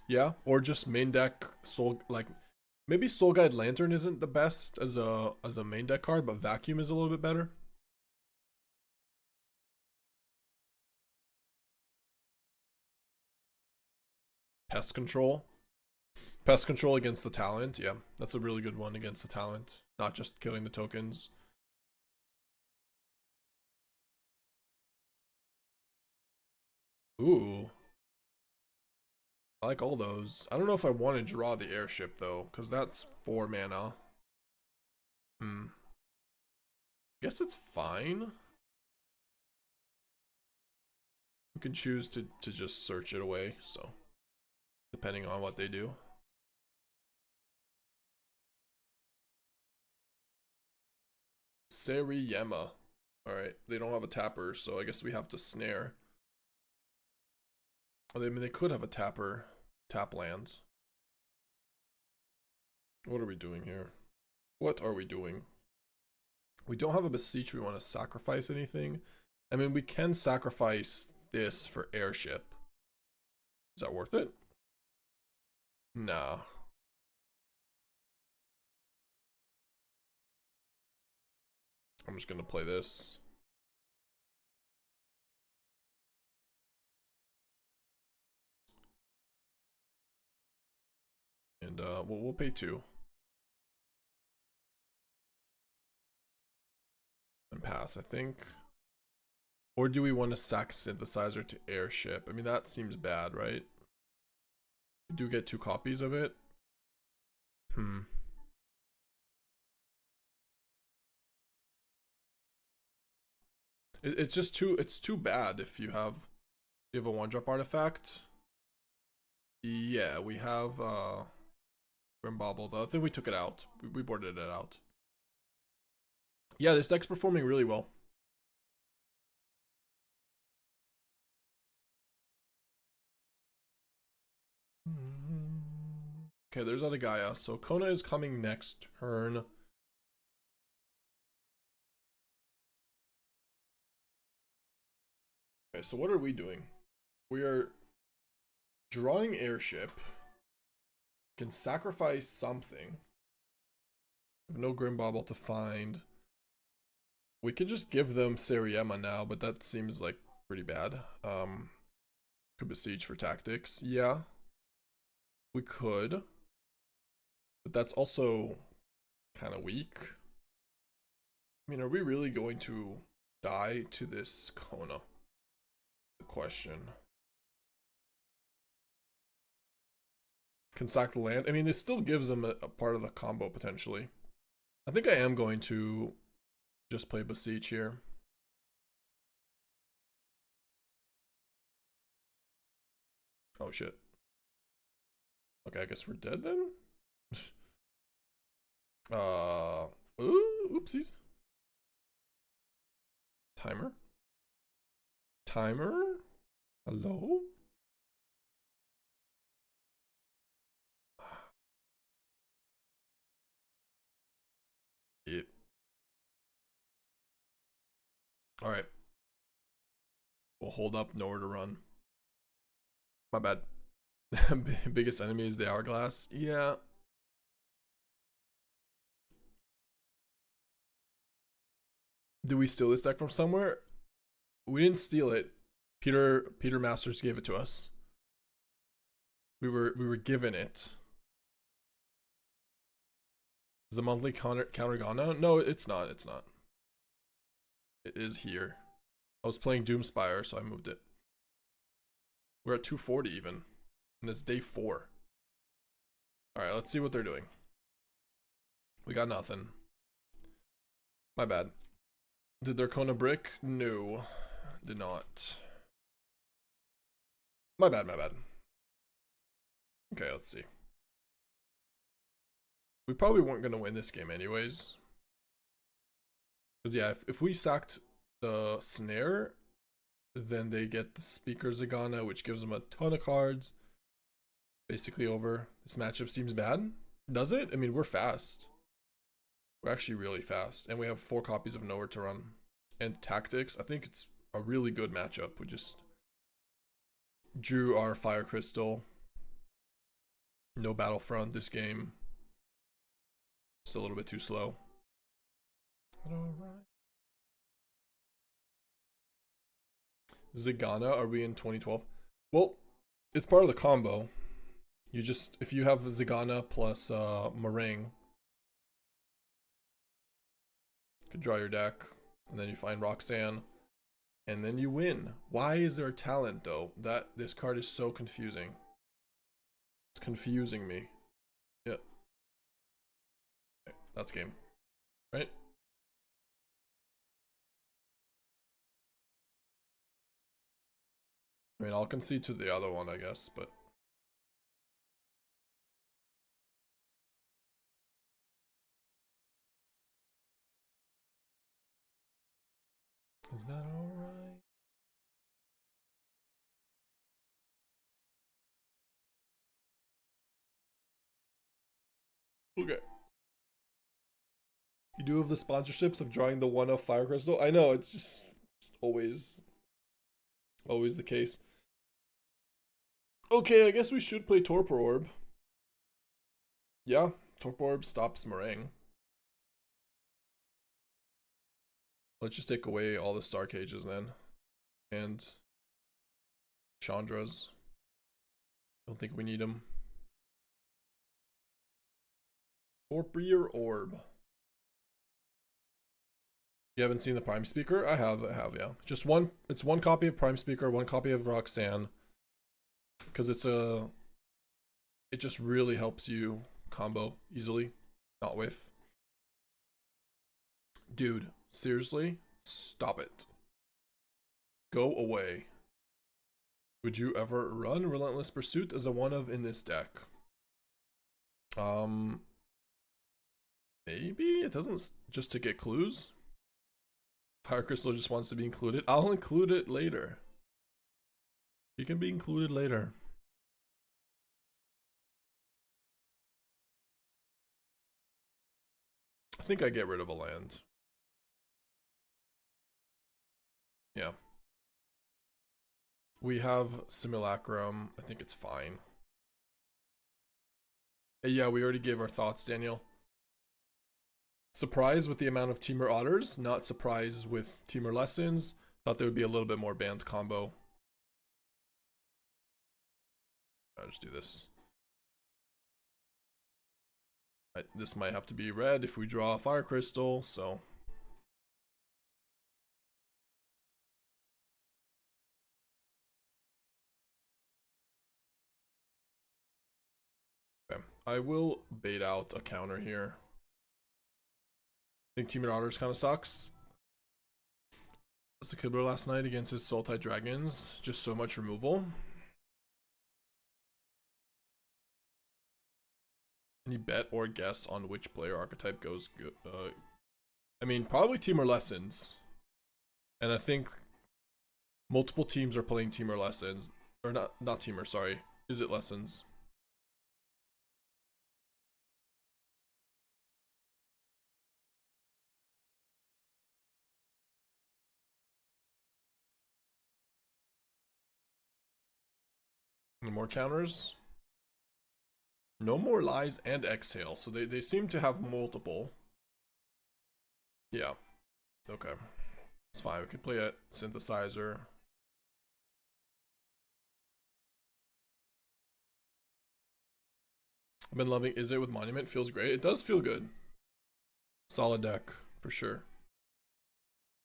Yeah, or just main deck Soul, like maybe Soul Guide Lantern isn't the best as a main deck card, but Vacuum is a little bit better. Pest Control. Pest Control against the Talent. Yeah, that's a really good one against the Talent. Not just killing the tokens. Ooh. I like all those. I don't know if I want to draw the Airship, though, because that's 4 mana. Guess it's fine. You can choose to just search it away, so depending on what they do. Seriyama. Alright, they don't have a tapper, so I guess we have to snare. I mean, they could have a tapper. Tap lands. What are we doing here? What are we doing? We don't have a Beseech. We want to sacrifice anything. I mean, we can sacrifice this for Airship. Is that worth it? Nah. I'm just gonna play this. And we'll pay 2. And pass, I think. Or do we want to sack Synthesizer to Airship? I mean, that seems bad, right? We do get 2 copies of it. It's just too bad if you have a 1-drop artifact. Yeah, we have Grim Bauble. I think we took it out. We boarded it out. Yeah, this deck's performing really well. Okay, there's other Gaia. So Kona is coming next turn. Okay, so what are we doing? We are drawing Airship. Can sacrifice something. No Grim Bauble to find. We could just give them Seriema now, but that seems like pretty bad. Could Beseech for tactics. Yeah. We could. But that's also kind of weak. I mean, are we really going to die to this Kona? The question. Can sack the land. I mean, this still gives them a part of the combo potentially. I think I am going to just play Beseech here. Oh shit. Okay, I guess we're dead then? Ooh, oopsies. Timer? Timer? Hello? Yep. Alright. We'll hold up, nowhere to run. My bad. Biggest enemy is the Hourglass. Yeah. Did we steal this deck from somewhere? We didn't steal it. Peter Masters gave it to us. We were given it. Is the monthly counter gone now? No, it's not. It's not. It is here. I was playing Doomspire, so I moved it. We're at 240 even. And it's day 4. Alright, let's see what they're doing. We got nothing. My bad. Did their Kona brick? No. Did not. My bad, my bad. Okay, let's see. We probably weren't going to win this game anyways. Because yeah, if we sacked the Snare, then they get the Speaker Zagana, which gives them a ton of cards. Basically over. This matchup seems bad. Does it? I mean, we're fast. We're actually really fast. And we have 4 copies of Nowhere to Run. And Tactics. I think it's a really good matchup. We just drew our Fire Crystal. No Battlefront this game. Just a little bit too slow. But alright. Zagana, are we in 2012? Well, it's part of the combo. You just, if you have Zagana plus Meringue, you could draw your deck, and then you find Roxanne, and then you win. Why is there a talent though? This card is so confusing. It's confusing me. Yeah. Okay, that's game. Right? I mean, I'll concede to the other one, I guess, but... Is that alright? Okay. You do have the sponsorships of drawing the 1 of Fire Crystal? I know, it's just always the case. Okay, I guess we should play Torpor Orb. Yeah, Torpor Orb stops Meringue. Let's just take away all the Starcages then. And Chandras. Don't think we need them. Torpor Orb. You haven't seen the Prime Speaker? I have, yeah. Just one, it's one copy of Prime Speaker, one copy of Roxanne. Because it's a, it just really helps you combo easily. Not with. Dude, seriously? Stop it. Go away. Would you ever run Relentless Pursuit as a one of in this deck? Maybe? It doesn't, just to get clues? Fire Crystal just wants to be included. I'll include it later. You can be included later. I think I get rid of a land. Yeah. We have Simulacrum. I think it's fine. Yeah, we already gave our thoughts, Daniel. Surprised with the amount of Teamer Otters. Not surprised with Teamer Lessons. Thought there would be a little bit more banned combo. I'll just do this. This might have to be red if we draw a Fire Crystal, so... Okay. I will bait out a counter here. I think Teamer Otters kind of sucks. That's the Kibler last night against his Sultai Dragons. Just so much removal. Any bet or guess on which player archetype goes good? I mean, probably Teamer Lessons. And I think multiple teams are playing Teamer Lessons. Or not Teamer, sorry. Is it Lessons? Any more counters? No more Lies and Exhale, so they seem to have multiple. Yeah. Okay. It's fine, we can play a Synthesizer. I've been loving Is It with Monument, feels great. It does feel good. Solid deck, for sure.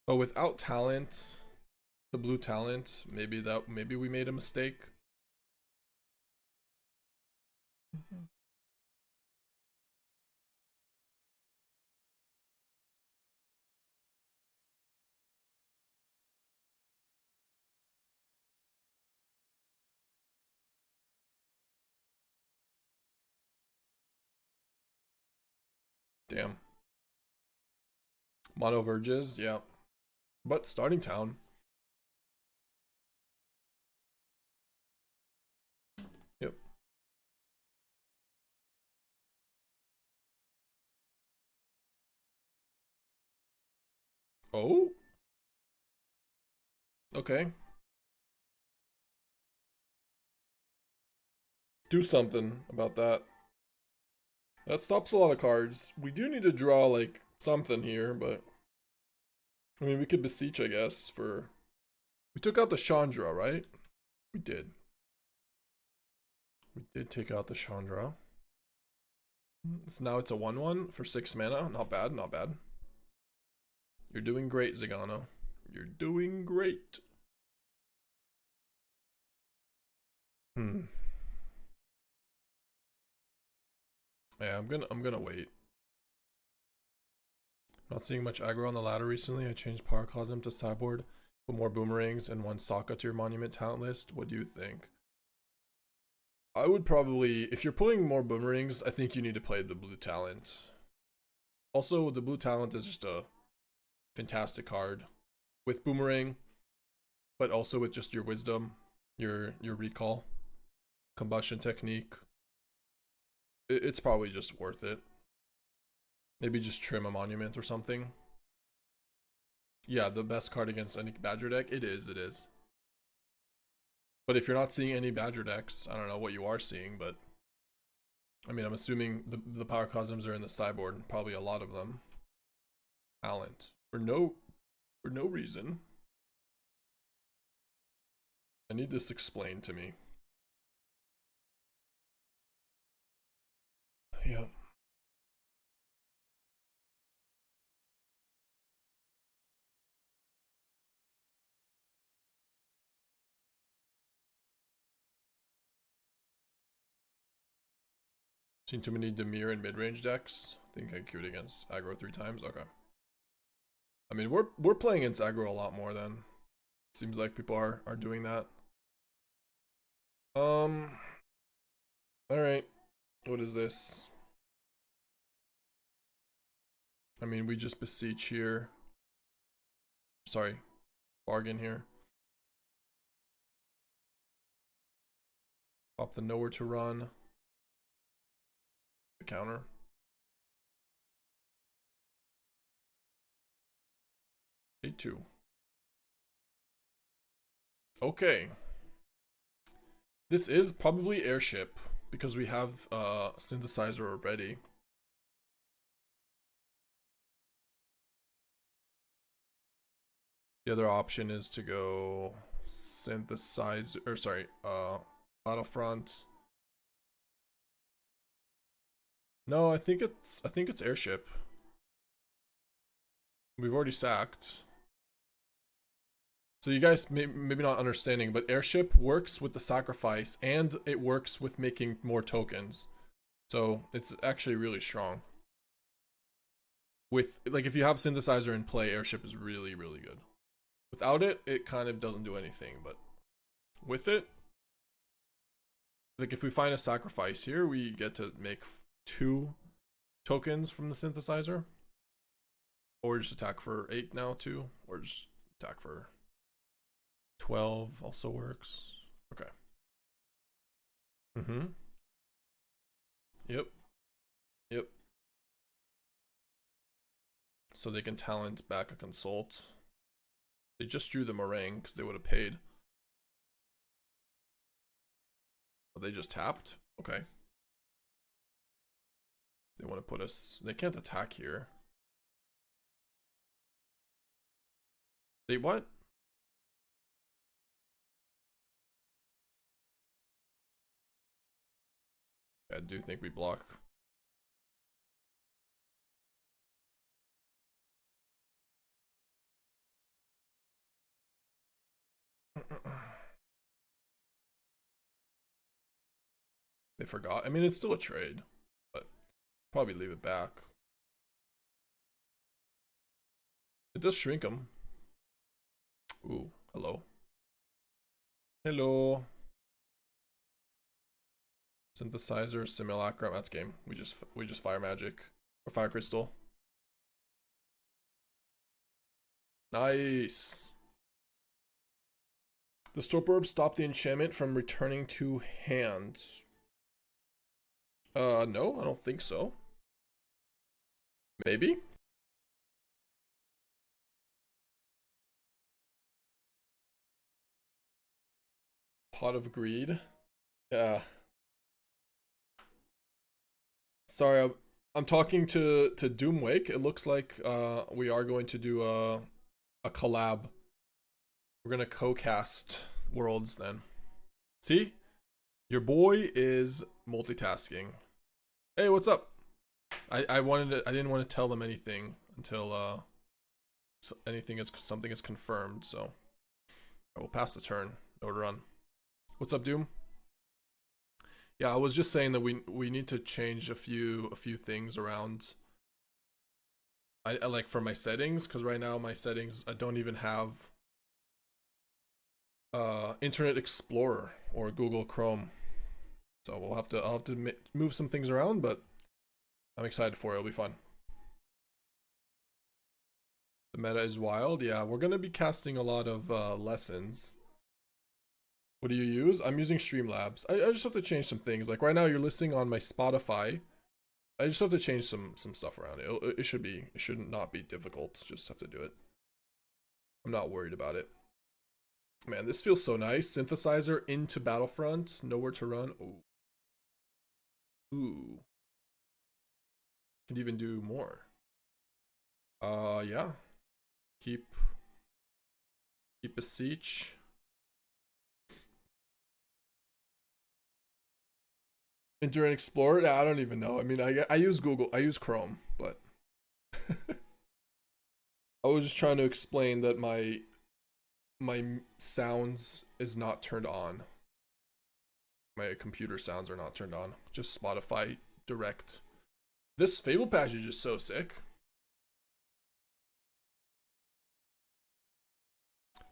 But without talent, the blue talent, maybe we made a mistake. Damn. Mono Verges, yeah. But starting town. Yep. Oh? Okay. Do something about that. That stops a lot of cards. We do need to draw, like, something here, but... I mean, we could Beseech, I guess, for... We took out the Chandra, right? We did. We did take out the Chandra. So now it's a 1-1 for 6 mana. Not bad, not bad. You're doing great, Zagano. You're doing great. Yeah, I'm gonna wait. Not seeing much aggro on the ladder recently. I changed Pyroclasm to Sideboard, put more boomerangs and one Sokka to your monument talent list. What do you think? I would probably, if you're putting more boomerangs, I think you need to play the blue talent. Also, the blue talent is just a fantastic card with boomerang, but also with just your wisdom, your recall, combustion technique. It's probably just worth it. Maybe just trim a monument or something. Yeah, the best card against any Badger deck. It is. But if you're not seeing any Badger decks, I don't know what you are seeing, but I mean, I'm assuming the power cosms are in the sideboard, probably a lot of them. Talent for no reason. I need this explained to me. Yeah. Seen too many Demir and mid-range decks. I think I queued against aggro 3 times. Okay. I mean, we're playing against aggro a lot more then. Seems like people are doing that. All right. What is this? I mean, we just beseech here. Sorry, bargain here. Pop the nowhere to run. The counter. A2. Okay. This is probably Airship because we have Synthesizer already. The other option is to go Synthesizer, or sorry, Battlefront. No, I think it's Airship. We've already sacked. So you guys maybe not understanding, but Airship works with the sacrifice and it works with making more tokens. So it's actually really strong. With, like, if you have Synthesizer in play, Airship is really, really good. Without it, it kind of doesn't do anything, but with it, like if we find a sacrifice here, we get to make 2 tokens from the Synthesizer. Or just attack for 8 now too, or just attack for 12 also works. Okay. Yep. So they can talent back a consult. They just drew the meringue because they would have paid. Oh, they just tapped? Okay. They want to put us... They can't attack here. They what? I do think we block. They forgot. I mean, it's still a trade, but probably leave it back. It does shrink them. Ooh, hello. Hello. Synthesizer, Simulacrum. That's game. We just fire magic or fire crystal. Nice. The Torpor Orb stop the enchantment from returning to hand. No, I don't think so. Maybe. Pot of Greed. Yeah. Sorry, I'm talking to Doomwake. It looks like we are going to do a collab. We're gonna co-cast worlds then. See? Your boy is multitasking. Hey, what's up? I didn't want to tell them anything until something is confirmed, so I will pass the turn. No to run. What's up, Doom? Yeah, I was just saying that we need to change a few things around. I like for my settings, because right now my settings, I don't even have Internet Explorer or Google Chrome. So I'll have to move some things around, but I'm excited for it. It'll be fun. The meta is wild. Yeah, we're gonna be casting a lot of lessons. What do you use? I'm using Streamlabs. I just have to change some things. Like right now, you're listening on my Spotify. I just have to change some stuff around. It should not be difficult. Just have to do it. I'm not worried about it. Man, this feels so nice. Synthesizer into Battlefront. Nowhere to run. Ooh. Ooh. Could even do more. Yeah. Keep Beseech. Enter and explore. I don't even know. I mean, I use Google. I use Chrome, but I was just trying to explain that my sounds is not turned on. My computer sounds are not turned on. Just Spotify direct. This Fable Passage is so sick.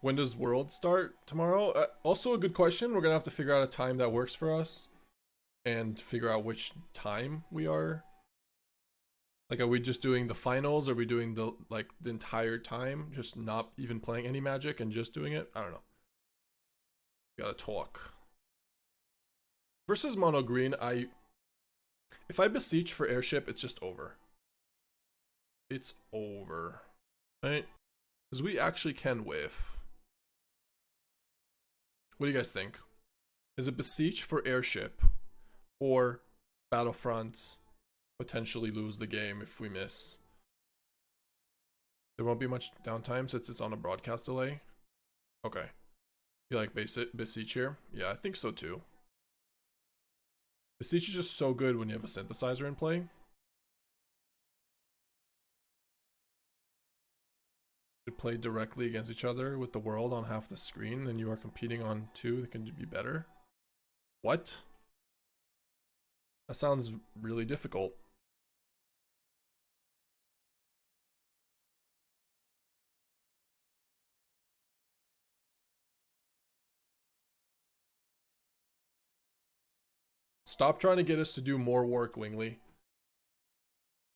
When does World start? Tomorrow? Also a good question. We're gonna have to figure out a time that works for us and figure out which time we are. Like, are we just doing the finals? Are we doing the entire time, just not even playing any Magic and just doing it? I don't know. Gotta talk. Versus mono green, if I beseech for Airship, it's just over. It's over, right? Because we actually can whiff. What do you guys think? Is it beseech for Airship, or Battlefront potentially lose the game if we miss? There won't be much downtime since it's on a broadcast delay. Okay. You like Beseech here? Yeah, I think so too. Beseech is just so good when you have a synthesizer in play. You play directly against each other with the world on half the screen, and you are competing on two that can be better. What? That sounds really difficult. Stop trying to get us to do more work, Wingley.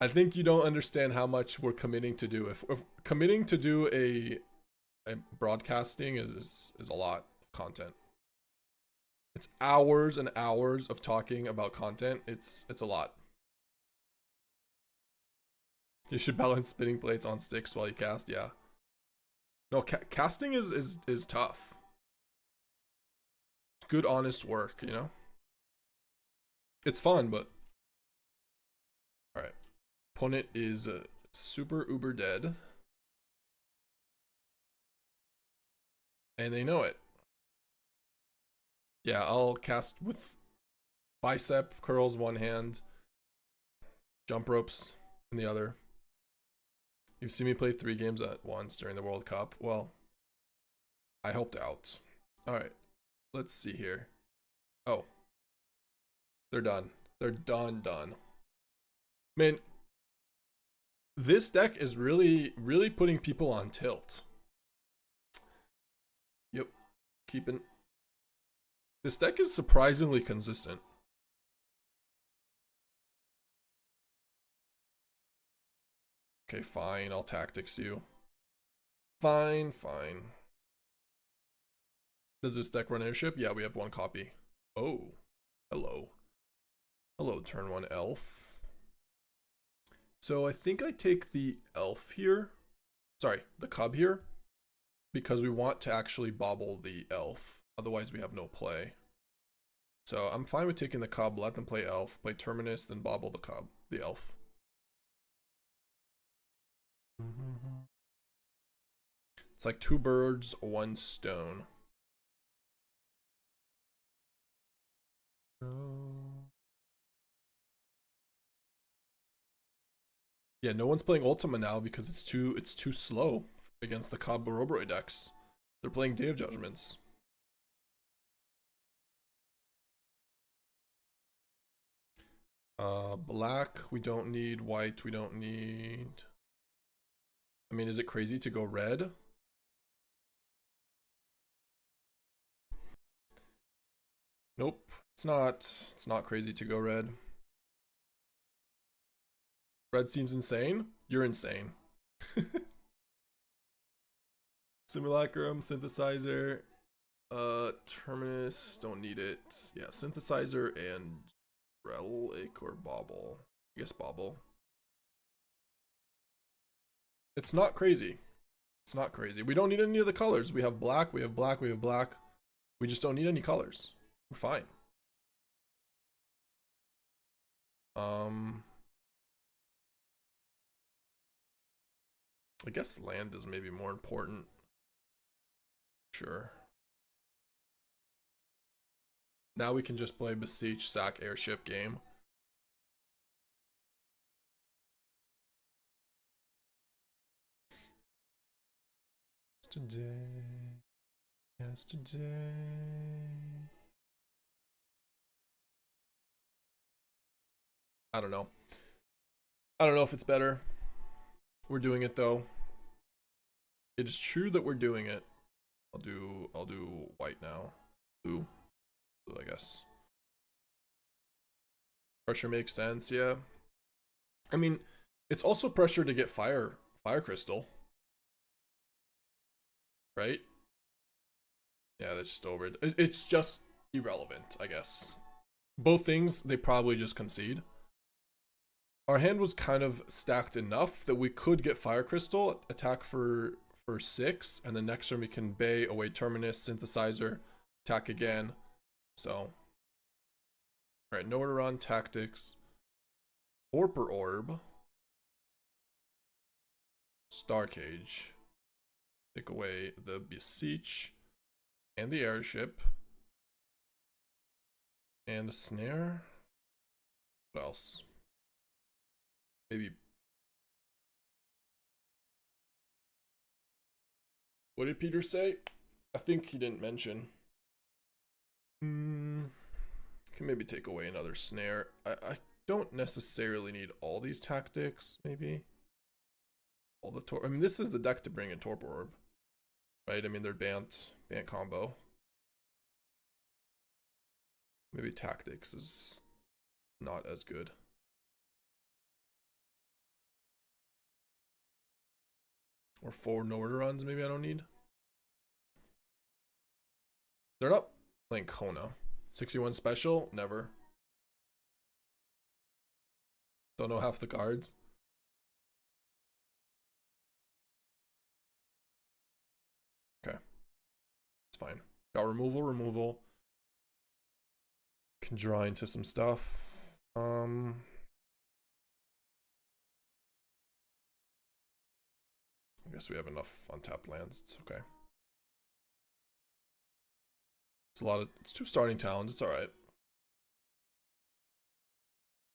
I think you don't understand how much we're committing to do. If committing to do a broadcasting is a lot of content. It's hours and hours of talking about content. It's a lot. You should balance spinning plates on sticks while you cast. Yeah. No, casting is tough. It's good, honest work, you know? It's fun, but... Alright. Opponent is super uber dead. And they know it. Yeah, I'll cast with bicep curls one hand, jump ropes in the other. You've seen me play 3 games at once during the World Cup. Well, I helped out. Alright, let's see here. Oh. They're done. They're done. Man, this deck is really putting people on tilt. Yep. Keeping... This deck is surprisingly consistent. Okay, fine. I'll tactics you. Fine. Does this deck run Airship? Yeah, we have 1 copy. Oh. Hello. Hello, turn 1 elf. So I think I take the elf here. Sorry, the cub here. Because we want to actually bauble the elf. Otherwise we have no play. So I'm fine with taking the cub, let them play elf, play Terminus, then bauble the cub, the elf. It's like 2 birds, 1 stone. Yeah, no one's playing Ultima now because it's too slow against the Cobb Borobroi decks. They're playing Day of Judgments. Black, we don't need. White, we don't need. I mean, is it crazy to go red? Nope, it's not. It's not crazy to go red. Red seems insane. You're insane. Simulacrum, Synthesizer, Terminus, don't need it. Yeah, Synthesizer and Relic or Bauble. I guess Bauble. It's not crazy. It's not crazy. We don't need any of the colors. We have black, we have black, we have black. We just don't need any colors. We're fine. I guess land is maybe more important. Sure. Now we can just play Beseech, sack, Airship game. Yesterday. I don't know. I don't know if it's better. We're doing it though. It is true that we're doing it. I'll do white now. Blue, I guess. Pressure makes sense, yeah. I mean, it's also pressure to get fire crystal. Right? Yeah, that's just over. It's just irrelevant, I guess. Both things, they probably just concede. Our hand was kind of stacked enough that we could get fire crystal, attack for 6, and then next turn we can Bay, away Terminus, Synthesizer, attack again. So, alright, nowhere to run, tactics. Torpor Orb. Starcage. Take away the Beseech and the Airship. And a Snare. What else? Maybe. What did Peter say? I think he didn't mention. Can maybe take away another Snare. I don't necessarily need all these tactics, maybe. All the I mean, this is the deck to bring in Torpor Orb. Right? I mean, they're Bant combo. Maybe tactics is not as good. Or 4 no order runs, maybe I don't need. They're not playing Kona. 61 special? Never. Don't know half the cards. Okay. It's fine. Got removal. Can draw into some stuff. I guess we have enough untapped lands. It's okay. It's 2 starting towns. It's alright.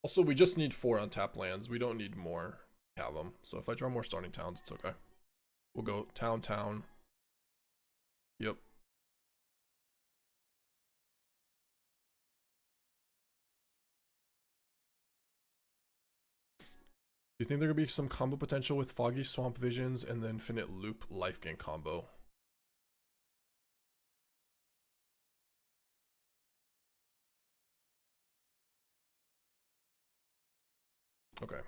Also, we just need 4 untapped lands. We don't need more. Have them. So if I draw more starting towns, it's okay. We'll go town. Yep. Do you think there could be some combo potential with Foggy Swamp Visions and the Infinite Loop life gain combo? Okay.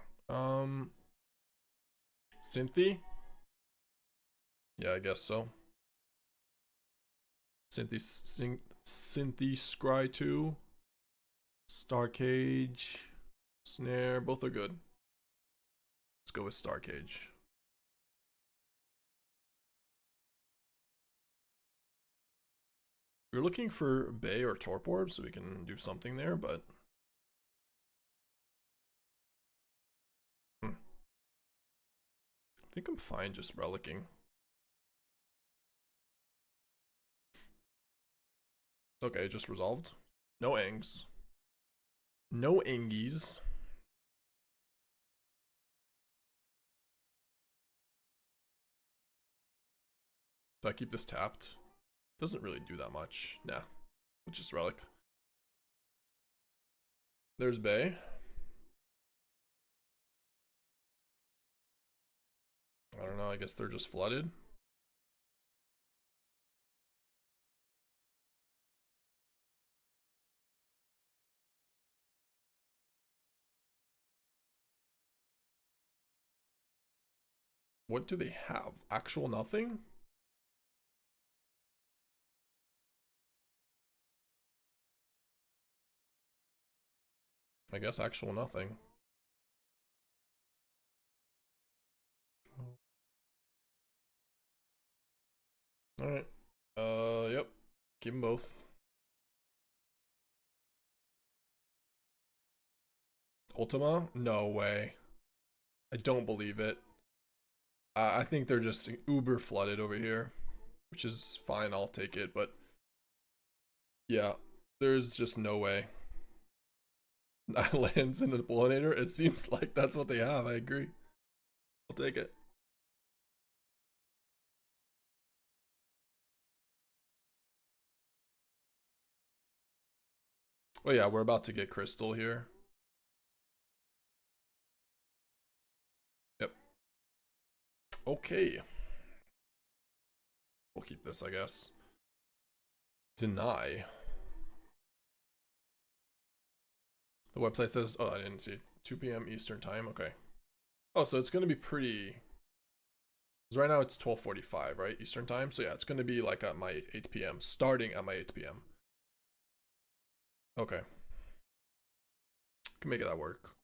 Synthy? Yeah, I guess so. Synthy Scry 2. Starcage. Snare. Both are good. Let's go with Starcage. We're looking for Bay or Torpor Orb so we can do something there, but I think I'm fine just relicking. Okay, just resolved. No Angs. No Angies. Do I keep this tapped? Doesn't really do that much. Nah. It's just relic. There's Bay. I don't know, I guess they're just flooded. What do they have? Actual nothing? I guess actual nothing. Alright. Yep. Keep them both. Ultima? No way. I don't believe it. I think they're just uber flooded over here, which is fine. I'll take it, but yeah, there's just no way. Lands in a Pollinator? It seems like that's what they have. I agree. I'll take it. Oh yeah, we're about to get Crystal here. Yep. Okay. We'll keep this, I guess. Deny. The website says, oh, I didn't see. 2 p.m. Eastern time. Okay. Oh, so it's going to be pretty... Because right now it's 12:45, right? Eastern time. So yeah, it's going to be like at my 8 p.m. Starting at my 8 p.m. Okay. Can make that work.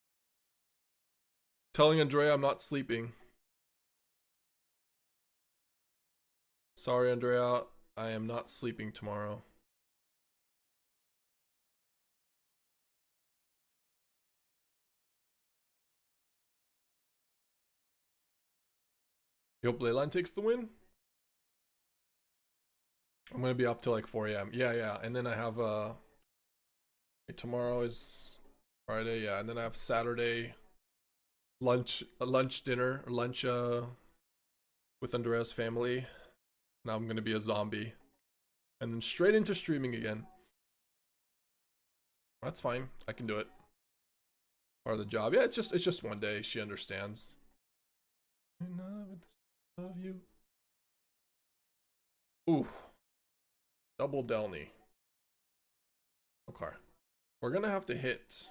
Telling Andrea I'm not sleeping. Sorry, Andrea. I am not sleeping tomorrow. You hope Leyline takes the win? I'm gonna be up till like 4 a.m. Yeah. And then I have tomorrow is Friday, yeah, and then I have Saturday lunch dinner with Andrea's family. Now I'm gonna be a zombie. And then straight into streaming again. That's fine. I can do it. Part of the job. Yeah, it's just one day. She understands. Love you. Ooh. Double Delny. Okay. We're gonna have to hit.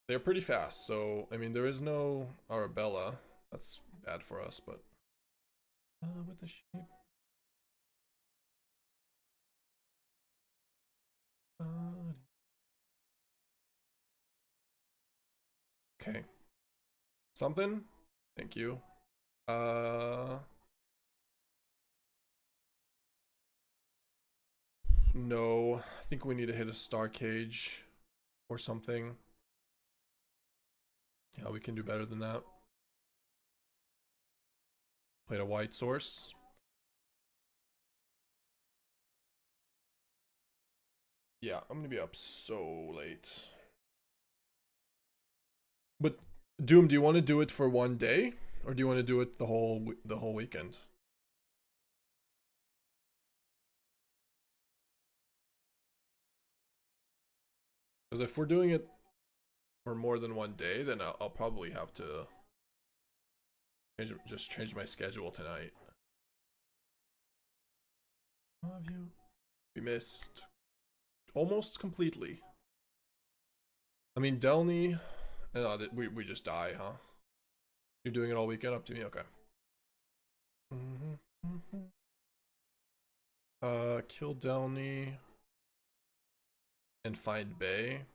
They're pretty fast, so I mean there is no Arabella. That's bad for us, but with the shape. Okay. Something? Thank you. No. I think we need to hit a Starcage or something. Yeah, we can do better than that. Played a white source. Yeah, I'm gonna be up so late. But Doom, do you want to do it for one day, or do you want to do it the whole weekend? Because if we're doing it for more than one day, then I'll probably have to change my schedule tonight. Love you. We missed almost completely. I mean, Delny. No, we just die, huh? You're doing it all weekend up to me? Okay. Kill Delny. And find Bay.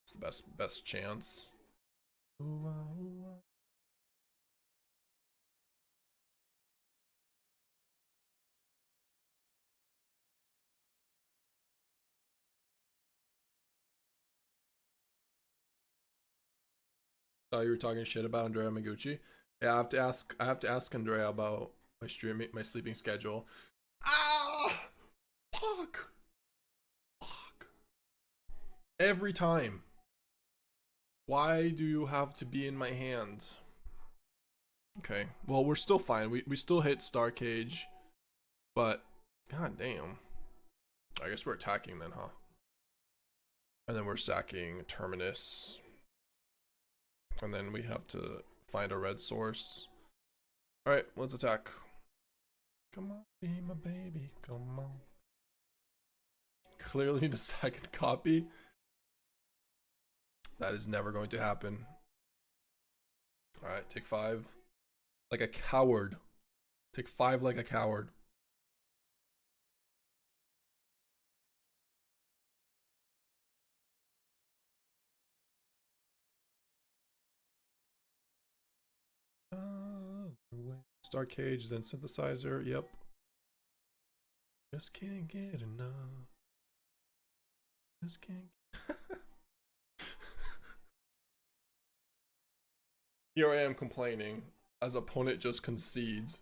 It's the best chance. Oh, you were talking shit about Andrea Maguchi. Yeah, I have to ask Andrea about my sleeping schedule. Ah! Fuck! Every time. Why do you have to be in my hands? Okay, well, we're still fine. We still hit Starcage, but god damn. I guess we're attacking then, huh? And then we're sacking Terminus. And then we have to find a red source. Alright, let's attack. Come on, be my baby, come on. Clearly need a second copy. That is never going to happen. Alright, take 5. Like a coward. Take 5 like a coward. Starcage, then Synthesizer. Yep. Just can't get enough. Just can't. Here I am complaining as opponent just concedes.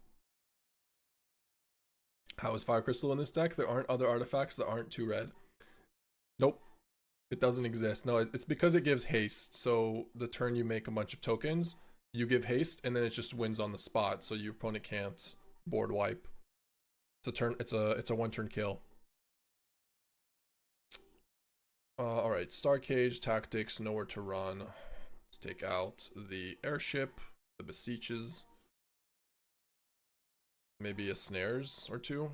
How is Fire Crystal in this deck? There aren't other artifacts that aren't 2 red. Nope. It doesn't exist. No, it's because it gives haste. So the turn you make a bunch of tokens, you give haste, and then it just wins on the spot. So your opponent can't board wipe. It's a turn. It's a 1-turn kill. All right. Starcage Tactics. Nowhere to run. Let's take out the Airship, the Beseeches, maybe a Snares or 2.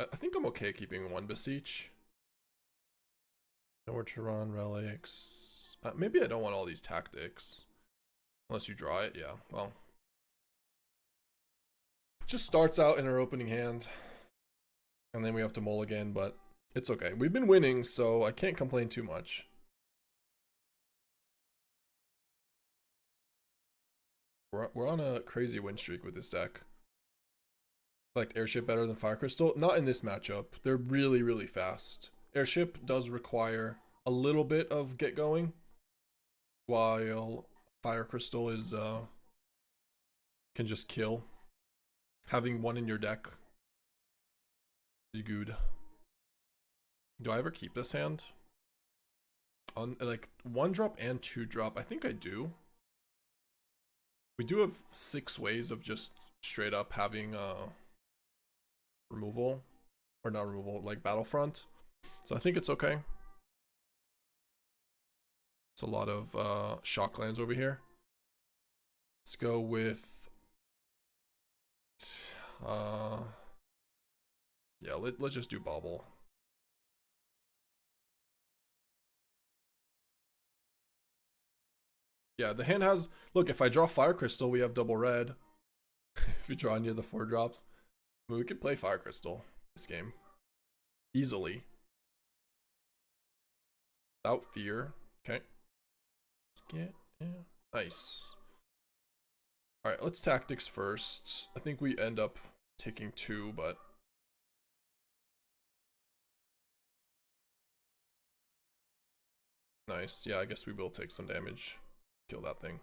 I think I'm okay keeping 1 Beseech. Nowhere to run, relics. Maybe I don't want all these tactics. Unless you draw it, yeah. Well. It just starts out in our opening hand. And then we have to mulligan, but it's okay. We've been winning, so I can't complain too much. We're on a crazy win streak with this deck. I like Airship better than Fire Crystal. Not in this matchup. They're really, really fast. Airship does require a little bit of get going, while Fire Crystal is can just kill. Having 1 in your deck is good. Do I ever keep this hand? On like 1-drop and 2-drop, I think I do. We do have 6 ways of just straight up having removal, or not removal, like Battlefront. So I think it's okay. It's a lot of shock lands over here. Let's go with yeah, let's just do Bauble. Yeah, the hand has, look, if I draw Fire Crystal, we have double red. If you draw near the 4 drops, I mean, we could play Fire Crystal this game easily without fear. Okay, let's get, yeah, nice. All right, let's tactics first. I think we end up taking 2, but nice. Yeah, I guess we will take some damage. Kill that thing.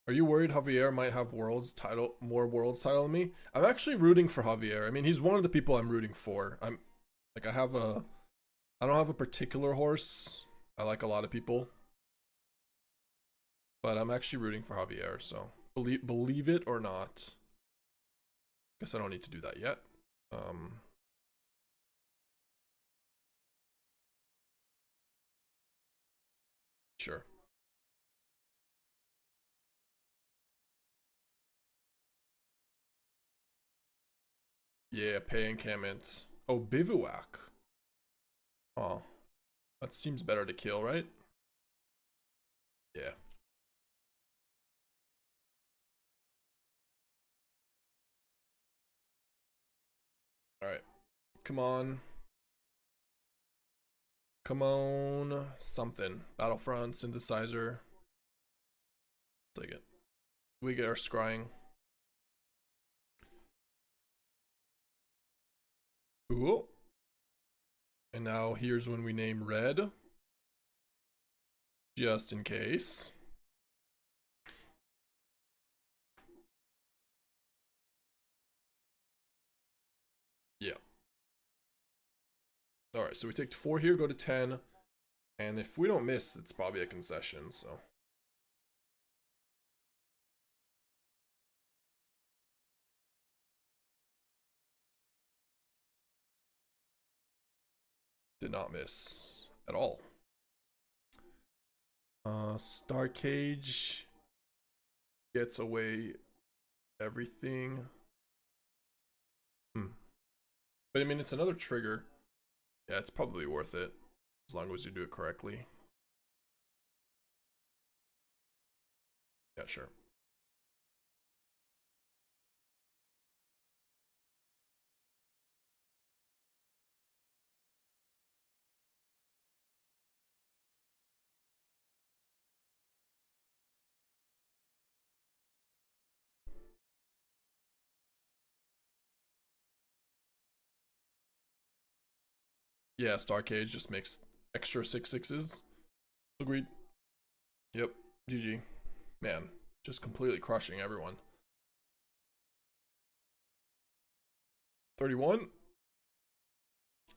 Are you worried Javier might have more worlds title than me? I'm actually rooting for Javier. I mean, he's one of the people I'm rooting for. I don't have a particular horse. I like a lot of people, but I'm actually rooting for Javier. So believe it or not. Guess I don't need to do that yet. Sure. Yeah, pay encampment. Oh, bivouac. Oh, that seems better to kill, right? Yeah. All right. Come on. Come on. Something. Battlefront, Synthesizer. Take it. We get our scrying. Cool. And now here's when we name red. Just in case. Yeah. Alright, so we take 4 here, go to 10. And if we don't miss, it's probably a concession, so. Did not miss at all. Starcage gets away everything. But I mean, it's another trigger. Yeah, it's probably worth it as long as you do it correctly. Yeah, sure. Yeah, Starcage just makes extra 6/6s. Agreed. Yep. GG. Man, just completely crushing everyone. 31.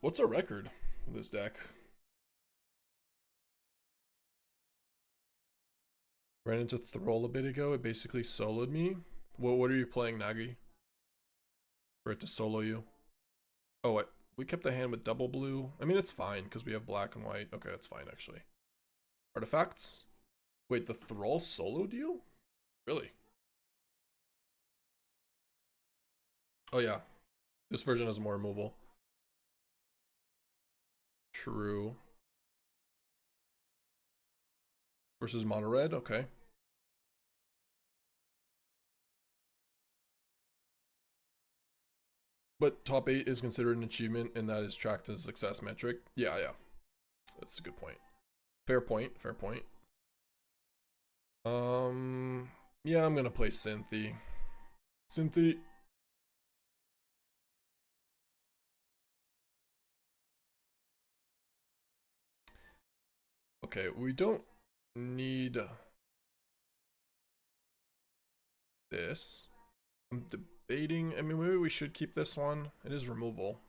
What's our record with this deck? Ran into Thrall a bit ago. It basically soloed me. What are you playing, Nagi? For it to solo you? Oh, we kept the hand with double blue. I mean, it's fine because we have black and white. Okay, that's fine actually. Artifacts? Wait, the Thrall soloed you? Really? Oh yeah. This version has more removal. True. Versus mono red, okay. But top 8 is considered an achievement, and that is tracked as a success metric. Yeah, yeah. That's a good point. Fair point, fair point. Yeah, I'm gonna play Synthy. Synthy. Okay, we don't need this. I'm debating. I mean, maybe we should keep this one. It is removal.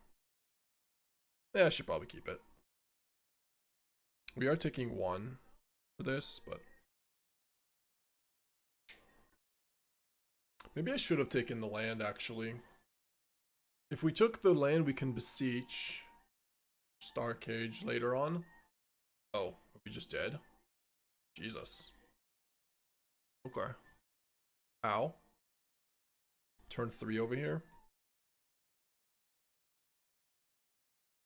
Yeah, I should probably keep it. We are taking 1 for this, but maybe I should have taken the land, actually. If we took the land, we can Beseech Starcage later on. Oh, are we just dead? Jesus. Okay. Ow. Turn 3 over here.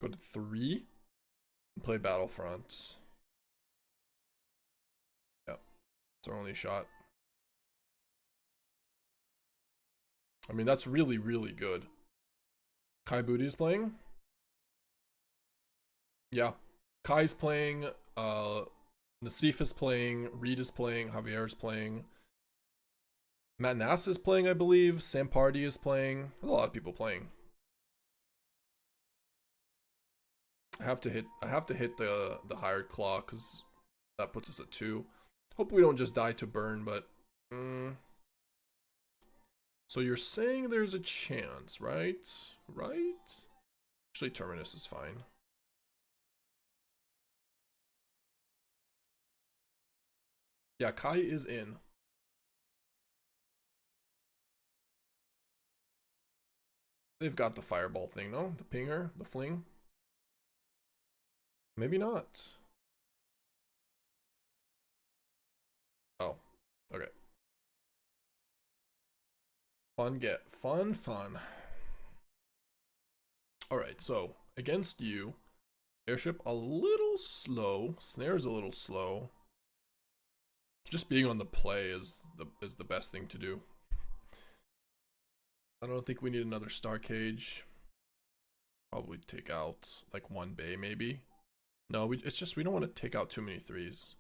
Go to 3. And play Battlefront. Yep. It's our only shot. I mean, that's really, really good. Kai Booty is playing? Yeah. Kai's playing, Nassif is playing, Reed is playing, Javier is playing. Matt Nass is playing, I believe. Sam Party is playing. There's a lot of people playing. I have to hit the hired claw because that puts us at 2. Hope we don't just die to burn, but so you're saying there's a chance, right? Right? Actually, Terminus is fine. Yeah, Kai is in. They've got the fireball thing, no? The pinger, the fling. Maybe not. Oh, okay. Fun. Alright, so against you, Airship a little slow. Snare's a little slow. Just being on the play is the best thing to do. I don't think we need another Starcage. Probably take out like 1 Bay maybe. No, it's just we don't want to take out too many 3s.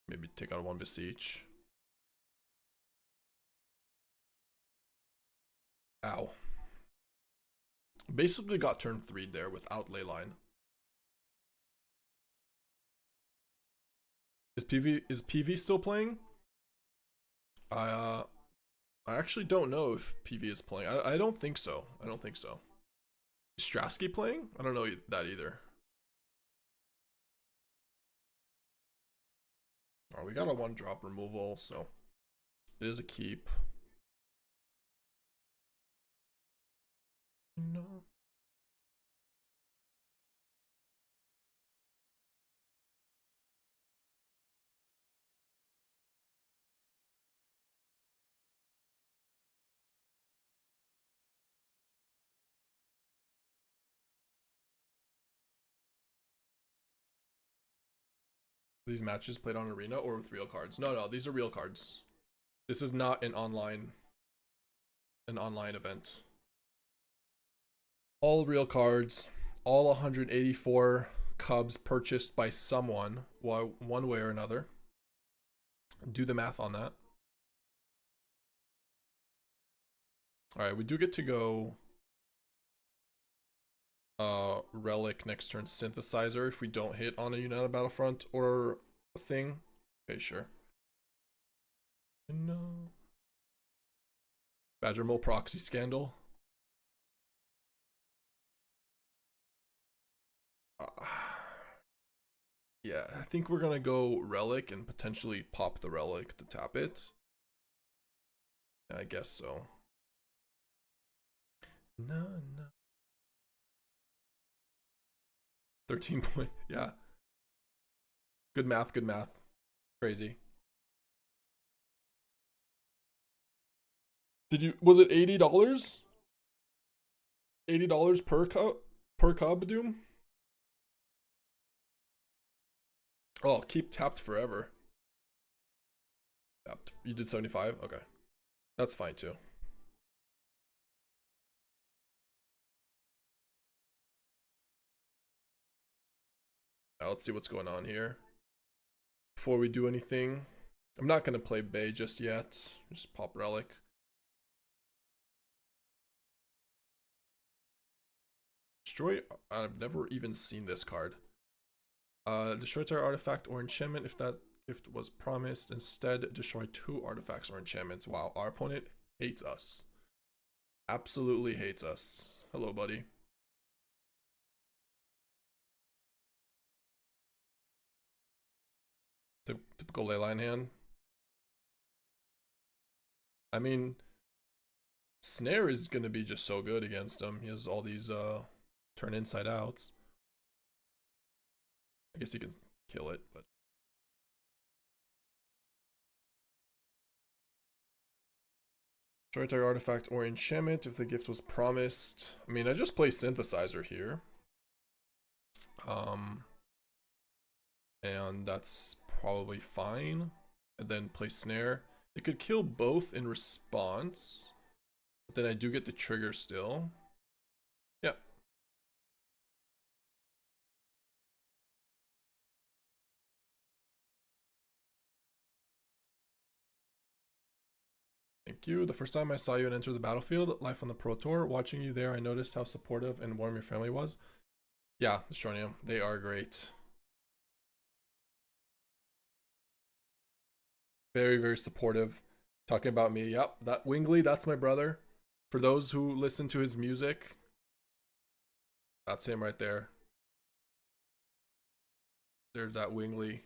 Maybe take out 1 Beseech. Ow. Basically got turn 3 there without leyline. Is PV still playing? I actually don't know if PV is playing. I don't think so. Is Strasky playing? I don't know that either. Oh, we got a 1-drop removal, so it is a keep. No. These matches played on Arena or with real cards? No, these are real cards. This is not an online event. All real cards, all 184 Cubs purchased by someone, one way or another. Do the math on that. Alright, we do get to go Relic next turn Synthesizer if we don't hit on a United Battlefront or a thing. Okay, sure. No. Badger Mole Proxy Scandal. Yeah, I think we're gonna go Relic and potentially pop the Relic to tap it. I guess so. No. 13 point, yeah. Good math, good math. Crazy. Was it $80? $80 per cub, Doom? Oh, keep tapped forever. Tapped. You did 75? Okay. That's fine too. Now let's see what's going on here. Before we do anything, I'm not going to play Bay just yet. Just pop Relic. Destroy. I've never even seen this card. Destroy entire artifact or enchantment if that gift was promised. Instead, destroy 2 artifacts or enchantments. Wow, our opponent hates us. Absolutely hates us. Hello, buddy. Typical leyline hand. I mean, Snare is going to be just so good against him. He has all these turn inside outs. I guess he can kill it, but destroy target artifact or enchantment if the gift was promised. I mean, I just play Synthesizer here. And that's probably fine. And then play Snare. It could kill both in response, but then I do get the trigger still. Yep. Thank you. The first time I saw you and enter the battlefield, life on the Pro Tour, watching you there, I noticed how supportive and warm your family was. Yeah, Astroneum, they are great. Very, very supportive. Talking about me. Yep, that Wingley, that's my brother. For those who listen to his music, that's him right there. There's that Wingley.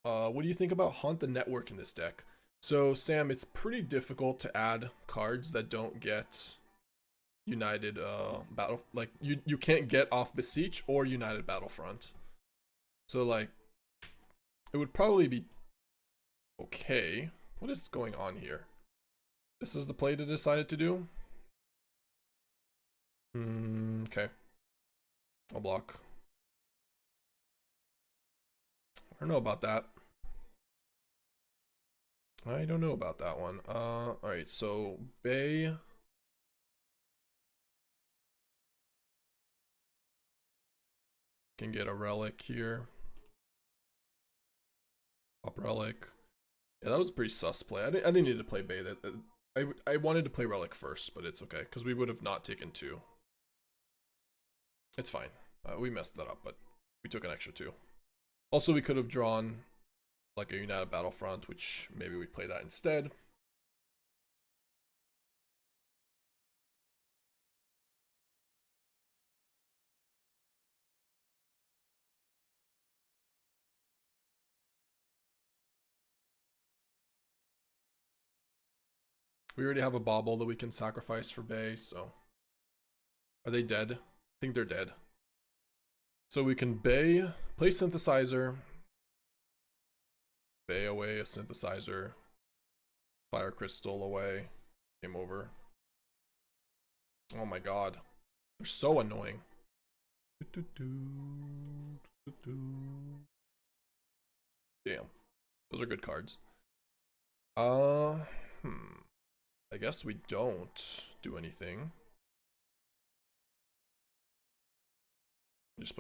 What do you think about Haunt the Network in this deck? So, Sam, it's pretty difficult to add cards that don't get United Battle. Like, you can't get off Beseech or United Battlefront. So, like, it would probably be okay. What is going on here? This is the play to decide to do? Okay. I'll block. I don't know about that. I don't know about that one. Alright, so Bay. Can get a Relic here. Pop Relic. Yeah, that was a pretty sus play. I didn't need to play Bay. I wanted to play Relic first, but it's okay, because we would have not taken 2. It's fine. We messed that up, but we took an extra 2. Also, we could have drawn like a United Battlefront, which maybe we play that instead. We already have a Bauble that we can sacrifice for Bay, so... Are they dead? I think they're dead. So we can Bay, play Synthesizer, Bay away a Synthesizer, Fire Crystal away, game over. Oh my god. They're so annoying. Damn. Those are good cards. I guess we don't do anything. Just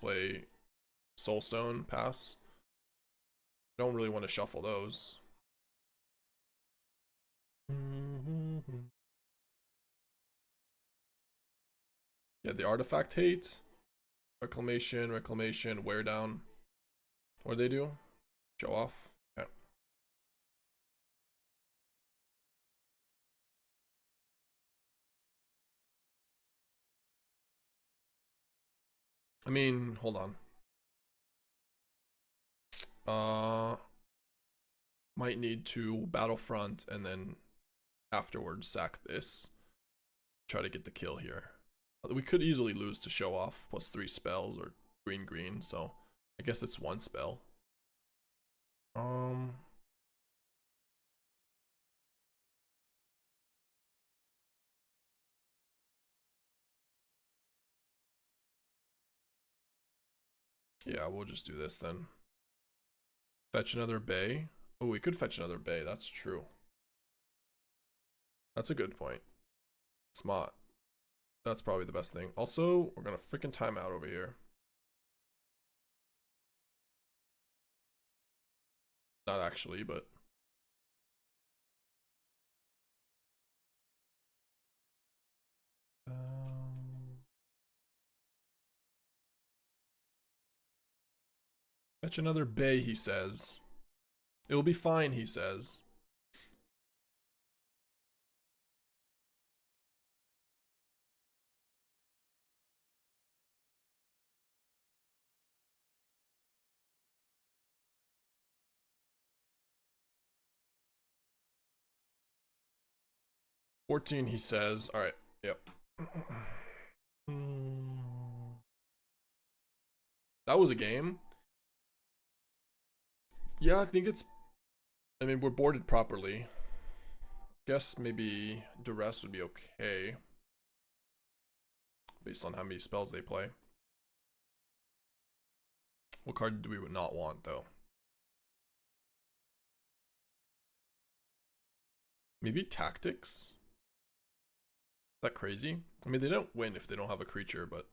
play Soulstone, pass. Don't really want to shuffle those. Yeah, the artifact hate. Reclamation, reclamation, wear down. What do they do? Show off. Okay. I mean, hold on. Might need to Battlefront and then afterwards sack this. Try to get the kill here. We could easily lose to show off plus 3 spells or green, so I guess it's 1 spell. Yeah, we'll just do this then. Fetch another Bay. Oh, we could fetch another Bay, that's true. That's a good point. Smart. That's probably the best thing. Also, we're gonna freaking time out over here. Not actually, but fetch another Bay, he says. It'll be fine, he says. $14, he says. Alright, yep. That was a game. Yeah, I think it's... I mean, we're boarded properly. Guess maybe Duress would be okay. Based on how many spells they play. What card do we not want, though? Maybe Tactics? Is that crazy? I mean, they don't win if they don't have a creature, but...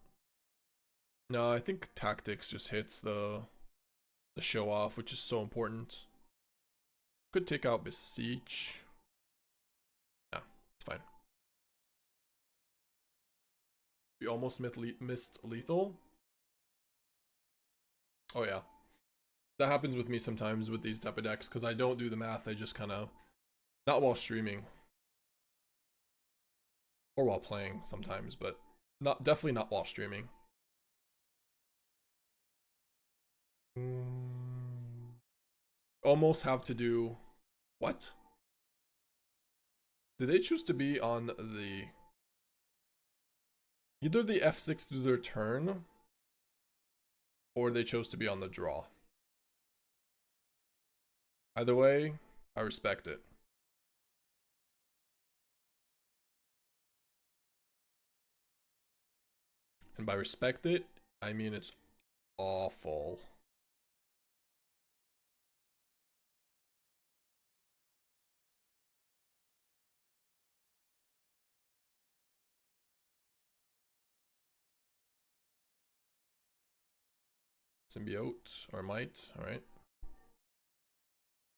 No, I think Tactics just hits the show off, which is so important. Could take out Beseech. Yeah, it's fine. We almost missed lethal. Oh yeah. That happens with me sometimes with these type of decks, because I don't do the math, I just kind of... Not while streaming. Or while playing sometimes, but definitely not while streaming. Almost have to do... What? Did they choose to be on the... Either the F6 through their turn, or they chose to be on the draw. Either way, I respect it. And by respect it, I mean it's awful. Symbiote or might, alright.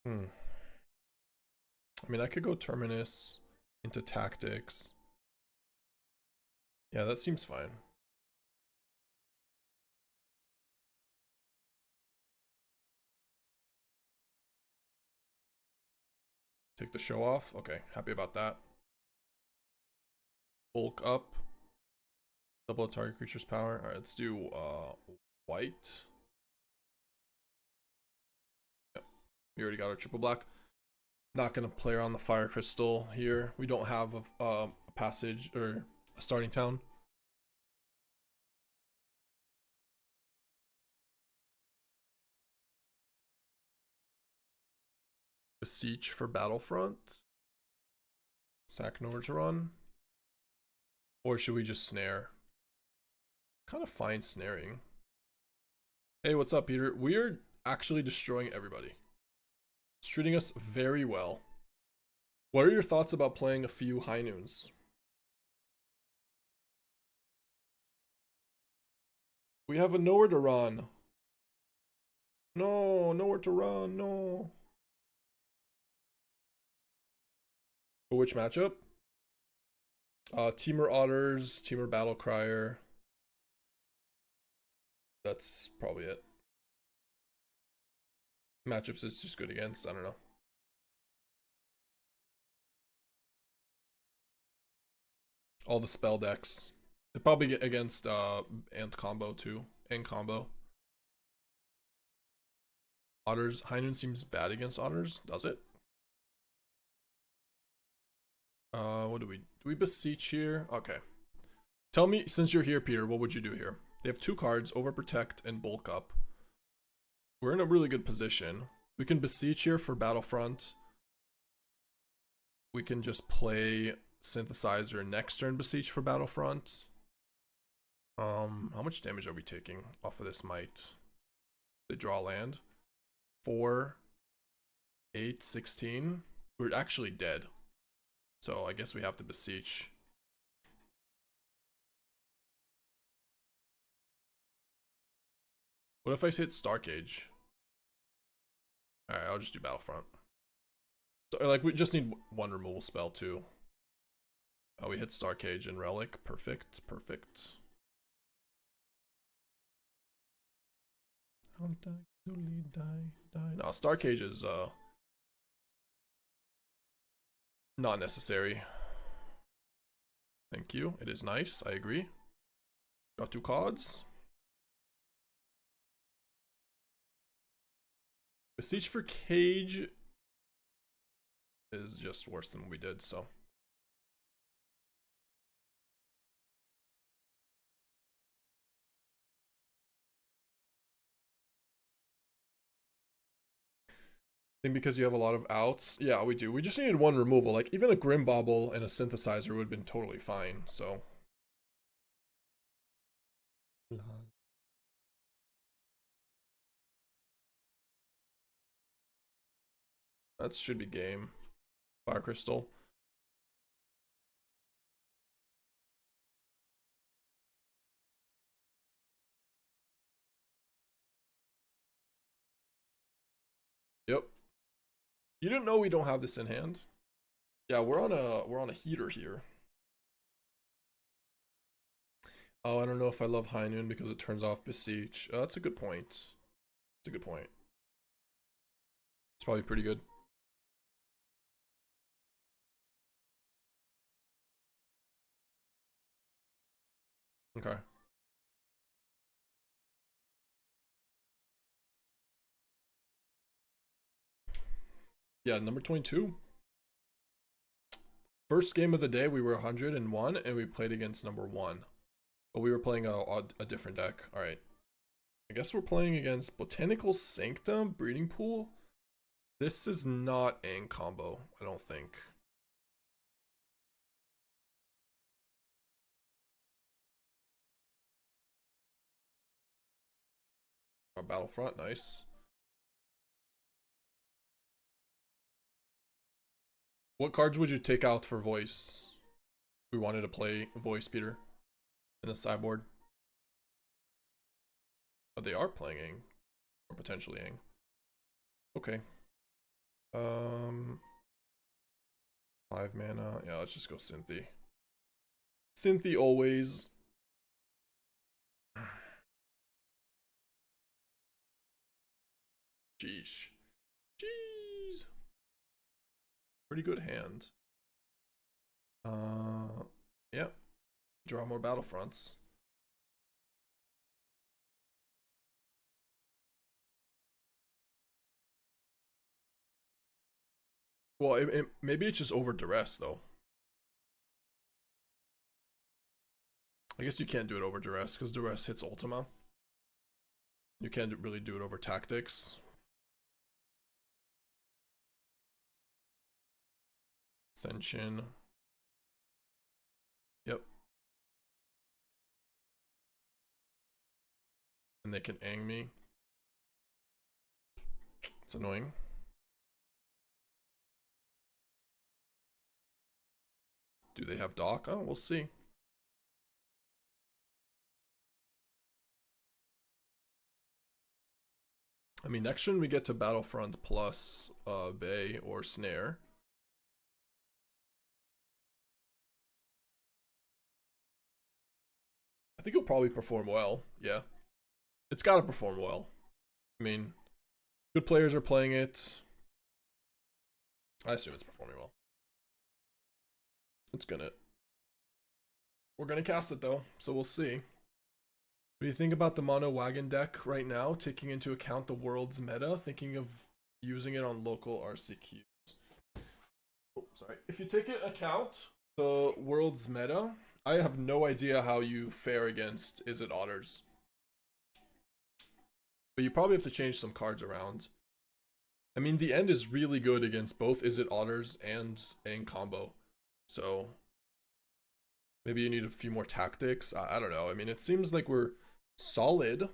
I mean, I could go Terminus into Tactics. Yeah, that seems fine. Take the show off. Okay, happy about that. Bulk up. Double a target creature's power. Alright, let's do white. Yep. We already got our triple black. Not gonna play around the fire crystal here. We don't have a passage or a starting town. Beseech for Battlefront. Sack Nord to run. Or should we just snare? Kind of fine snaring. Hey, what's up, Peter? We're actually destroying everybody. It's treating us very well. What are your thoughts about playing a few high noons? We have a nowhere to run. No, nowhere to run, no. For which matchup? Teamer Otters, Teamer Battle Crier. That's probably it. Matchups is just good against, I don't know. All the spell decks. They probably get against Ant combo too. And combo. Otters. Heinun seems bad against otters, does it? What do we beseech here? Okay. Tell me, since you're here, Peter, what would you do here? They have 2 cards, Overprotect and Bulk Up. We're in a really good position. We can beseech here for Battlefront. We can just play Synthesizer next turn, beseech for Battlefront. How much damage are we taking off of this might? They draw land. 4, 8, 16. We're actually dead. So I guess we have to beseech. What if I hit Starcage? Alright, I'll just do Battlefront. So, like, we just need 1 removal spell too. Oh, we hit Starcage and Relic. Perfect, perfect. I'll die. No, Starcage is not necessary. Thank you. It is nice. I agree. Got 2 cards. Beseech for Cage is just worse than what we did, so. I think because you have a lot of outs. Yeah, we do. We just needed 1 removal. Like, even a Grim Bauble and a Synthesizer would have been totally fine, so. That should be game. Fire Crystal. Yep. You didn't know we don't have this in hand? Yeah, we're on a heater here. Oh, I don't know if I love Heinun because it turns off Beseech. That's a good point. That's a good point. It's probably pretty good. Okay. Yeah, number 22. First game of the day, we were 101, and we played against number 1. But we were playing a different deck. Alright. I guess we're playing against Botanical Sanctum, Breeding Pool. This is not Ang combo, I don't think. Our Battlefront, nice. What cards would you take out for voice? If we wanted to play voice, Peter, in the sideboard. Oh, they are playing Ang. Or potentially Ang. Okay. 5 mana. Yeah, let's just go Synthy. Synthy always. Jeez. Jeez. Pretty good hand. Yeah. Draw more Battlefronts. Well, maybe it's just over Duress, though. I guess you can't do it over Duress, because Duress hits Ultima. You can't really do it over Tactics. Ascension. Yep. And they can Ang me. It's annoying. Do they have Dock? Oh, we'll see. I mean, next turn we get to Battlefront plus Bay or Snare. I think he'll probably perform well, yeah. It's got to perform well. I mean, good players are playing it. I assume it's performing well. We're gonna cast it though, so we'll see. What do you think about the mono wagon deck right now, taking into account the world's meta, thinking of using it on local RCQs? Oh, sorry. If you take into account the world's meta, I have no idea how you fare against Is It Otters. But you probably have to change some cards around. I mean, the end is really good against both Is It Otters and combo. So maybe you need a few more tactics. I don't know. I mean, it seems like we're solid.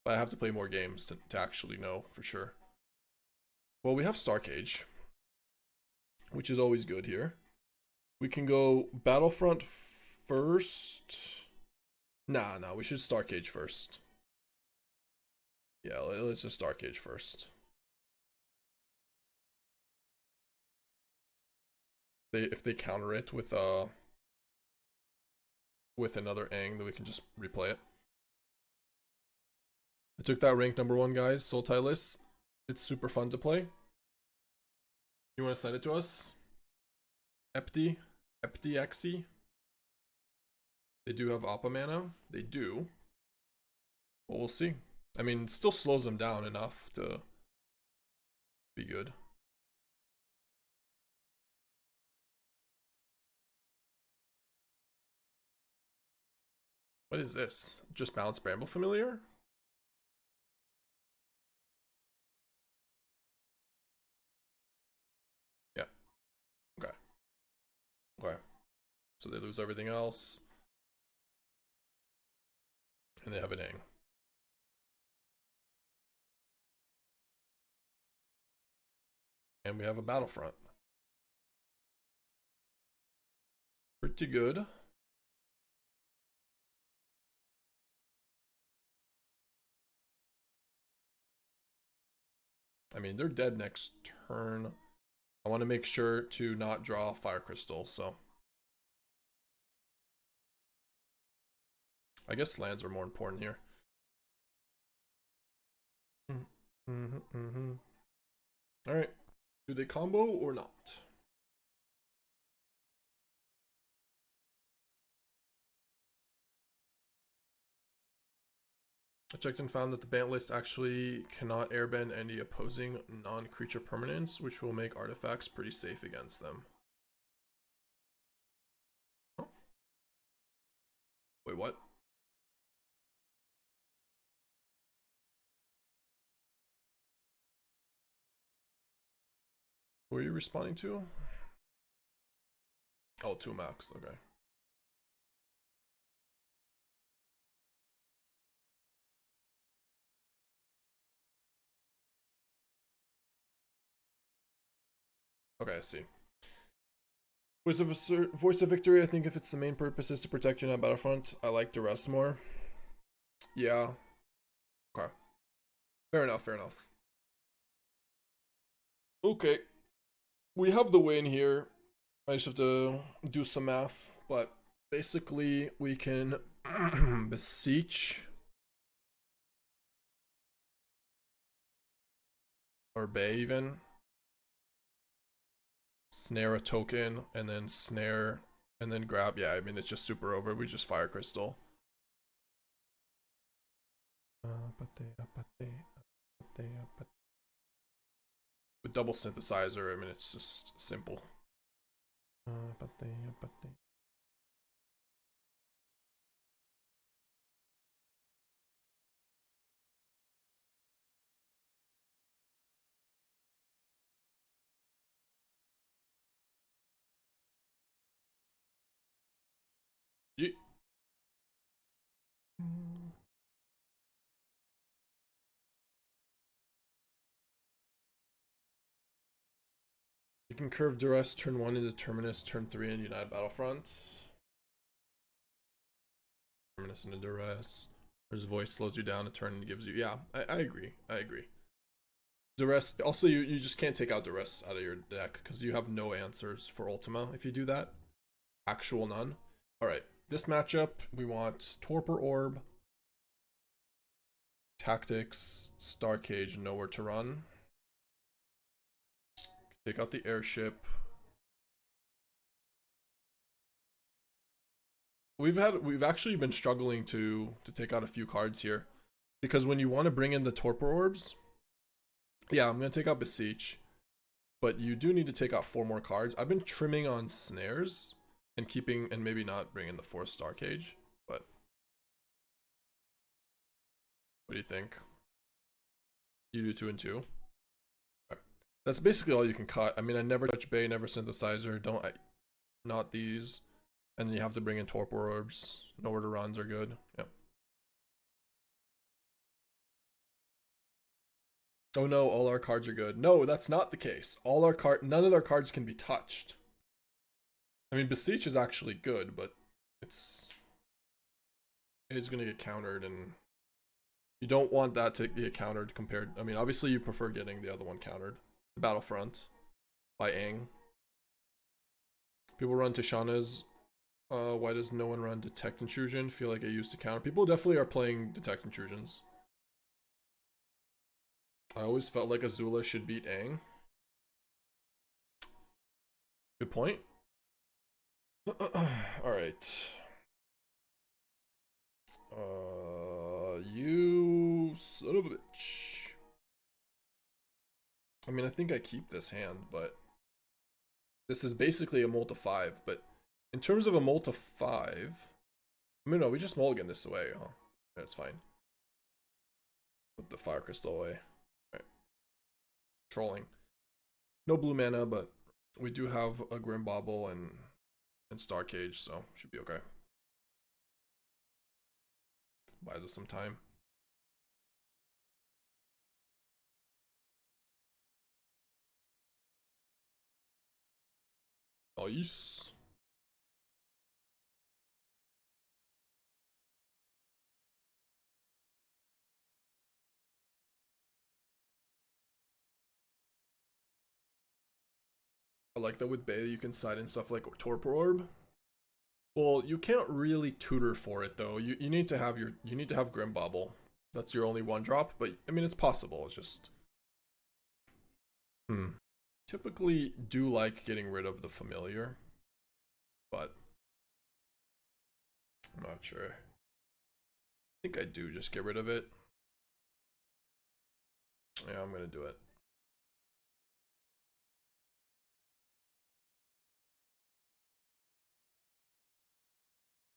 But I have to play more games to actually know for sure. Well, we have Starcage, which is always good here. We can go Battlefront first. Nah, we should Starcage first. Yeah, let's just Starcage first. If they counter it with another Ang, then we can just replay it. I took that rank #1, guys. Sultai. It's super fun to play. You want to send it to us? Epti. They do have Appa mana. They do. Well, we'll see. I mean, it still slows them down enough to be good. What is this? Just bounce Bramble Familiar? Yeah. Okay. So they lose everything else. And they have an Ang. And we have a Battlefront. Pretty good. I mean, they're dead next turn. I want to make sure to not draw Fire Crystal, so. I guess lands are more important here. Alright. Do they combo or not? I checked and found that the ban list actually cannot airbend any opposing non-creature permanents, which will make artifacts pretty safe against them. Oh. Wait, what? Who are you responding to? Oh, 2 max, okay. Okay, I see. Voice of Victory, I think if it's the main purpose is to protect United Battlefront, I like Duress more. Yeah. Okay. Fair enough. Okay. We have the win here. I just have to do some math, but basically we can Beseech or Bay even. Snare a token, and then snare, and then grab. Yeah, I mean, it's just super over. We just Fire Crystal. With double synthesizer, I mean, it's just simple. Yeah. You can curve Duress turn 1 into Terminus turn 3 in United Battlefront. Terminus into Duress. His voice slows you down a turn and gives you. Yeah, I agree. Duress. Also, you just can't take out Duress out of your deck because you have no answers for Ultima if you do that. Actual none. Alright, this matchup, we want Torpor Orb, Tactics, Starcage, nowhere to run. Take out the Airship. We've actually been struggling to take out a few cards here, because when you want to bring in the Torpor Orbs, yeah, I'm gonna take out Beseech, but you do need to take out 4 more cards. I've been trimming on snares and keeping, and maybe not bringing the 4th Starcage, but what do you think? You do 2 and 2. Okay. That's basically all you can cut. I mean, I never touch Bay, never Synthesizer. Not these. And then you have to bring in Torpor Orbs. Nowhere to runs are good. Yep. Oh no, all our cards are good. No, that's not the case. None of our cards can be touched. I mean, Beseech is actually good, but it is going to get countered, and you don't want that to get countered compared. I mean, obviously you prefer getting the other one countered. Battlefront by Aang. People run Tishana's. Why does no one run Detect Intrusion? Feel like I used to counter. People definitely are playing Detect Intrusions. I always felt like Azula should beat Aang. Good point. Alright. You son of a bitch. I mean, I think I keep this hand, but this is basically a multi 5, but in terms of a multi 5, I mean, no, we just mulligan this away, huh? That's fine. Put the Fire Crystal away. Alright. Trolling. No blue mana, but we do have a Grim Bauble and Starcage, so should be okay. Buys us some time. Nice. I like that with Bay you can side in stuff like Torpor Orb. Well, you can't really tutor for it though. You need to have Grim Bauble. That's your only 1-drop, but I mean it's possible. It's just typically do like getting rid of the familiar, but I'm not sure. I think I do just get rid of it. Yeah, I'm gonna do it.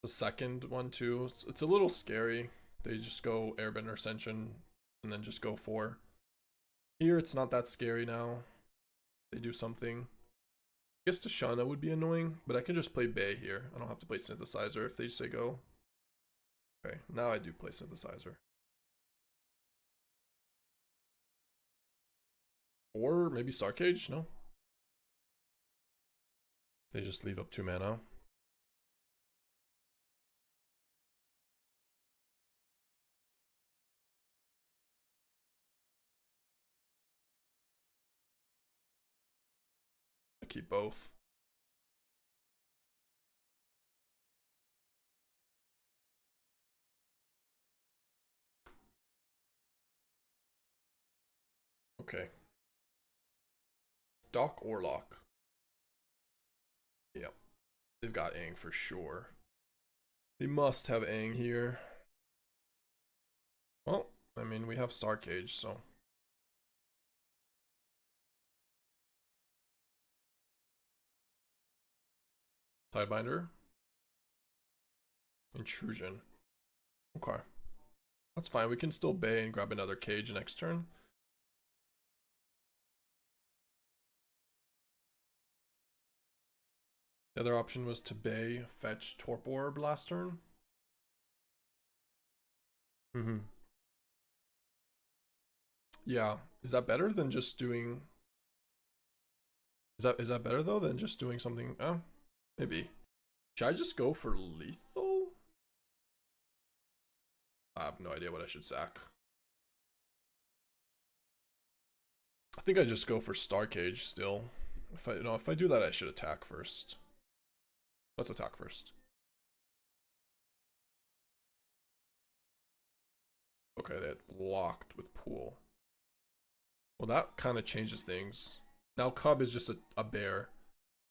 The second one too, it's a little scary. They just go Airbender Ascension and then just go 4. Here it's not that scary now. They do something. I guess Tishana would be annoying, but I can just play Bay here. I don't have to play Synthesizer if they say go. Okay, now I do play Synthesizer. Or maybe Starcage? No. They just leave up 2 mana. I keep both. Okay. Doc or Lock? Yep. They've got Aang for sure. They must have Aang here. Well, I mean, we have Starcage, so. Sidebinder. Intrusion. Okay. That's fine. We can still Bay and grab another cage next turn. The other option was to Bay, fetch Torpor Orb last turn. Yeah. Is that better than just doing... Is that better though than just doing something? Oh, maybe. Should I just go for lethal? I have no idea what I should sack. I think I just go for Starcage still. If I do that, I should attack first. Let's attack first. Okay, they had blocked with pool. Well, that kind of changes things. Now Cub is just a bear.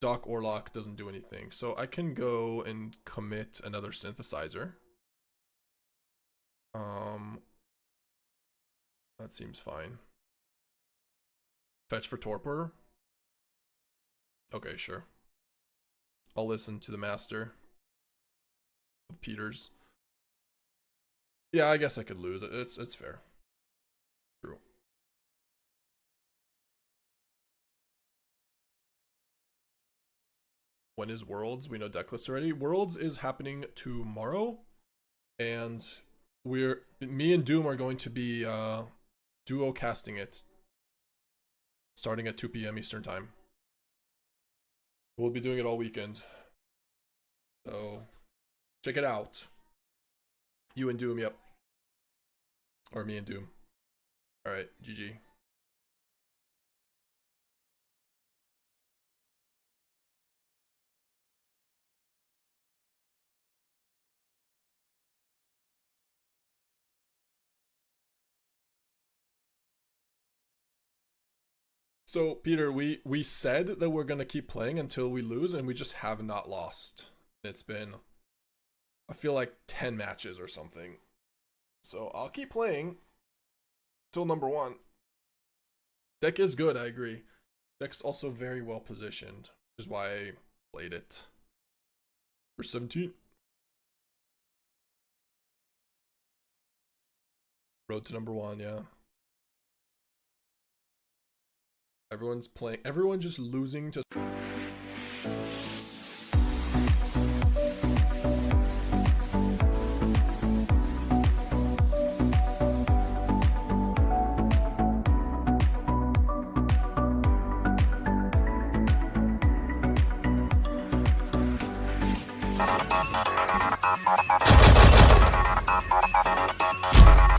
Doc Orlock doesn't do anything. So I can go and commit another synthesizer. That seems fine. Fetch for Torpor. Okay, sure. I'll listen to the master of Peters. Yeah, I guess I could lose. It's fair. True. When is Worlds? We know decklist already. Worlds is happening tomorrow, and me and Doom are going to be duo casting it starting at 2 p.m. Eastern time. We'll be doing it all weekend. So check it out. You and Doom, yep. Or me and Doom. Alright, GG. So Peter, we said that we're gonna keep playing until we lose, and we just have not lost. It's been, I feel like 10 matches or something. So I'll keep playing till number 1. Deck is good, I agree. Deck's also very well positioned, which is why I played it. For 17. Road to number 1, yeah. Everyone's playing, everyone just losing to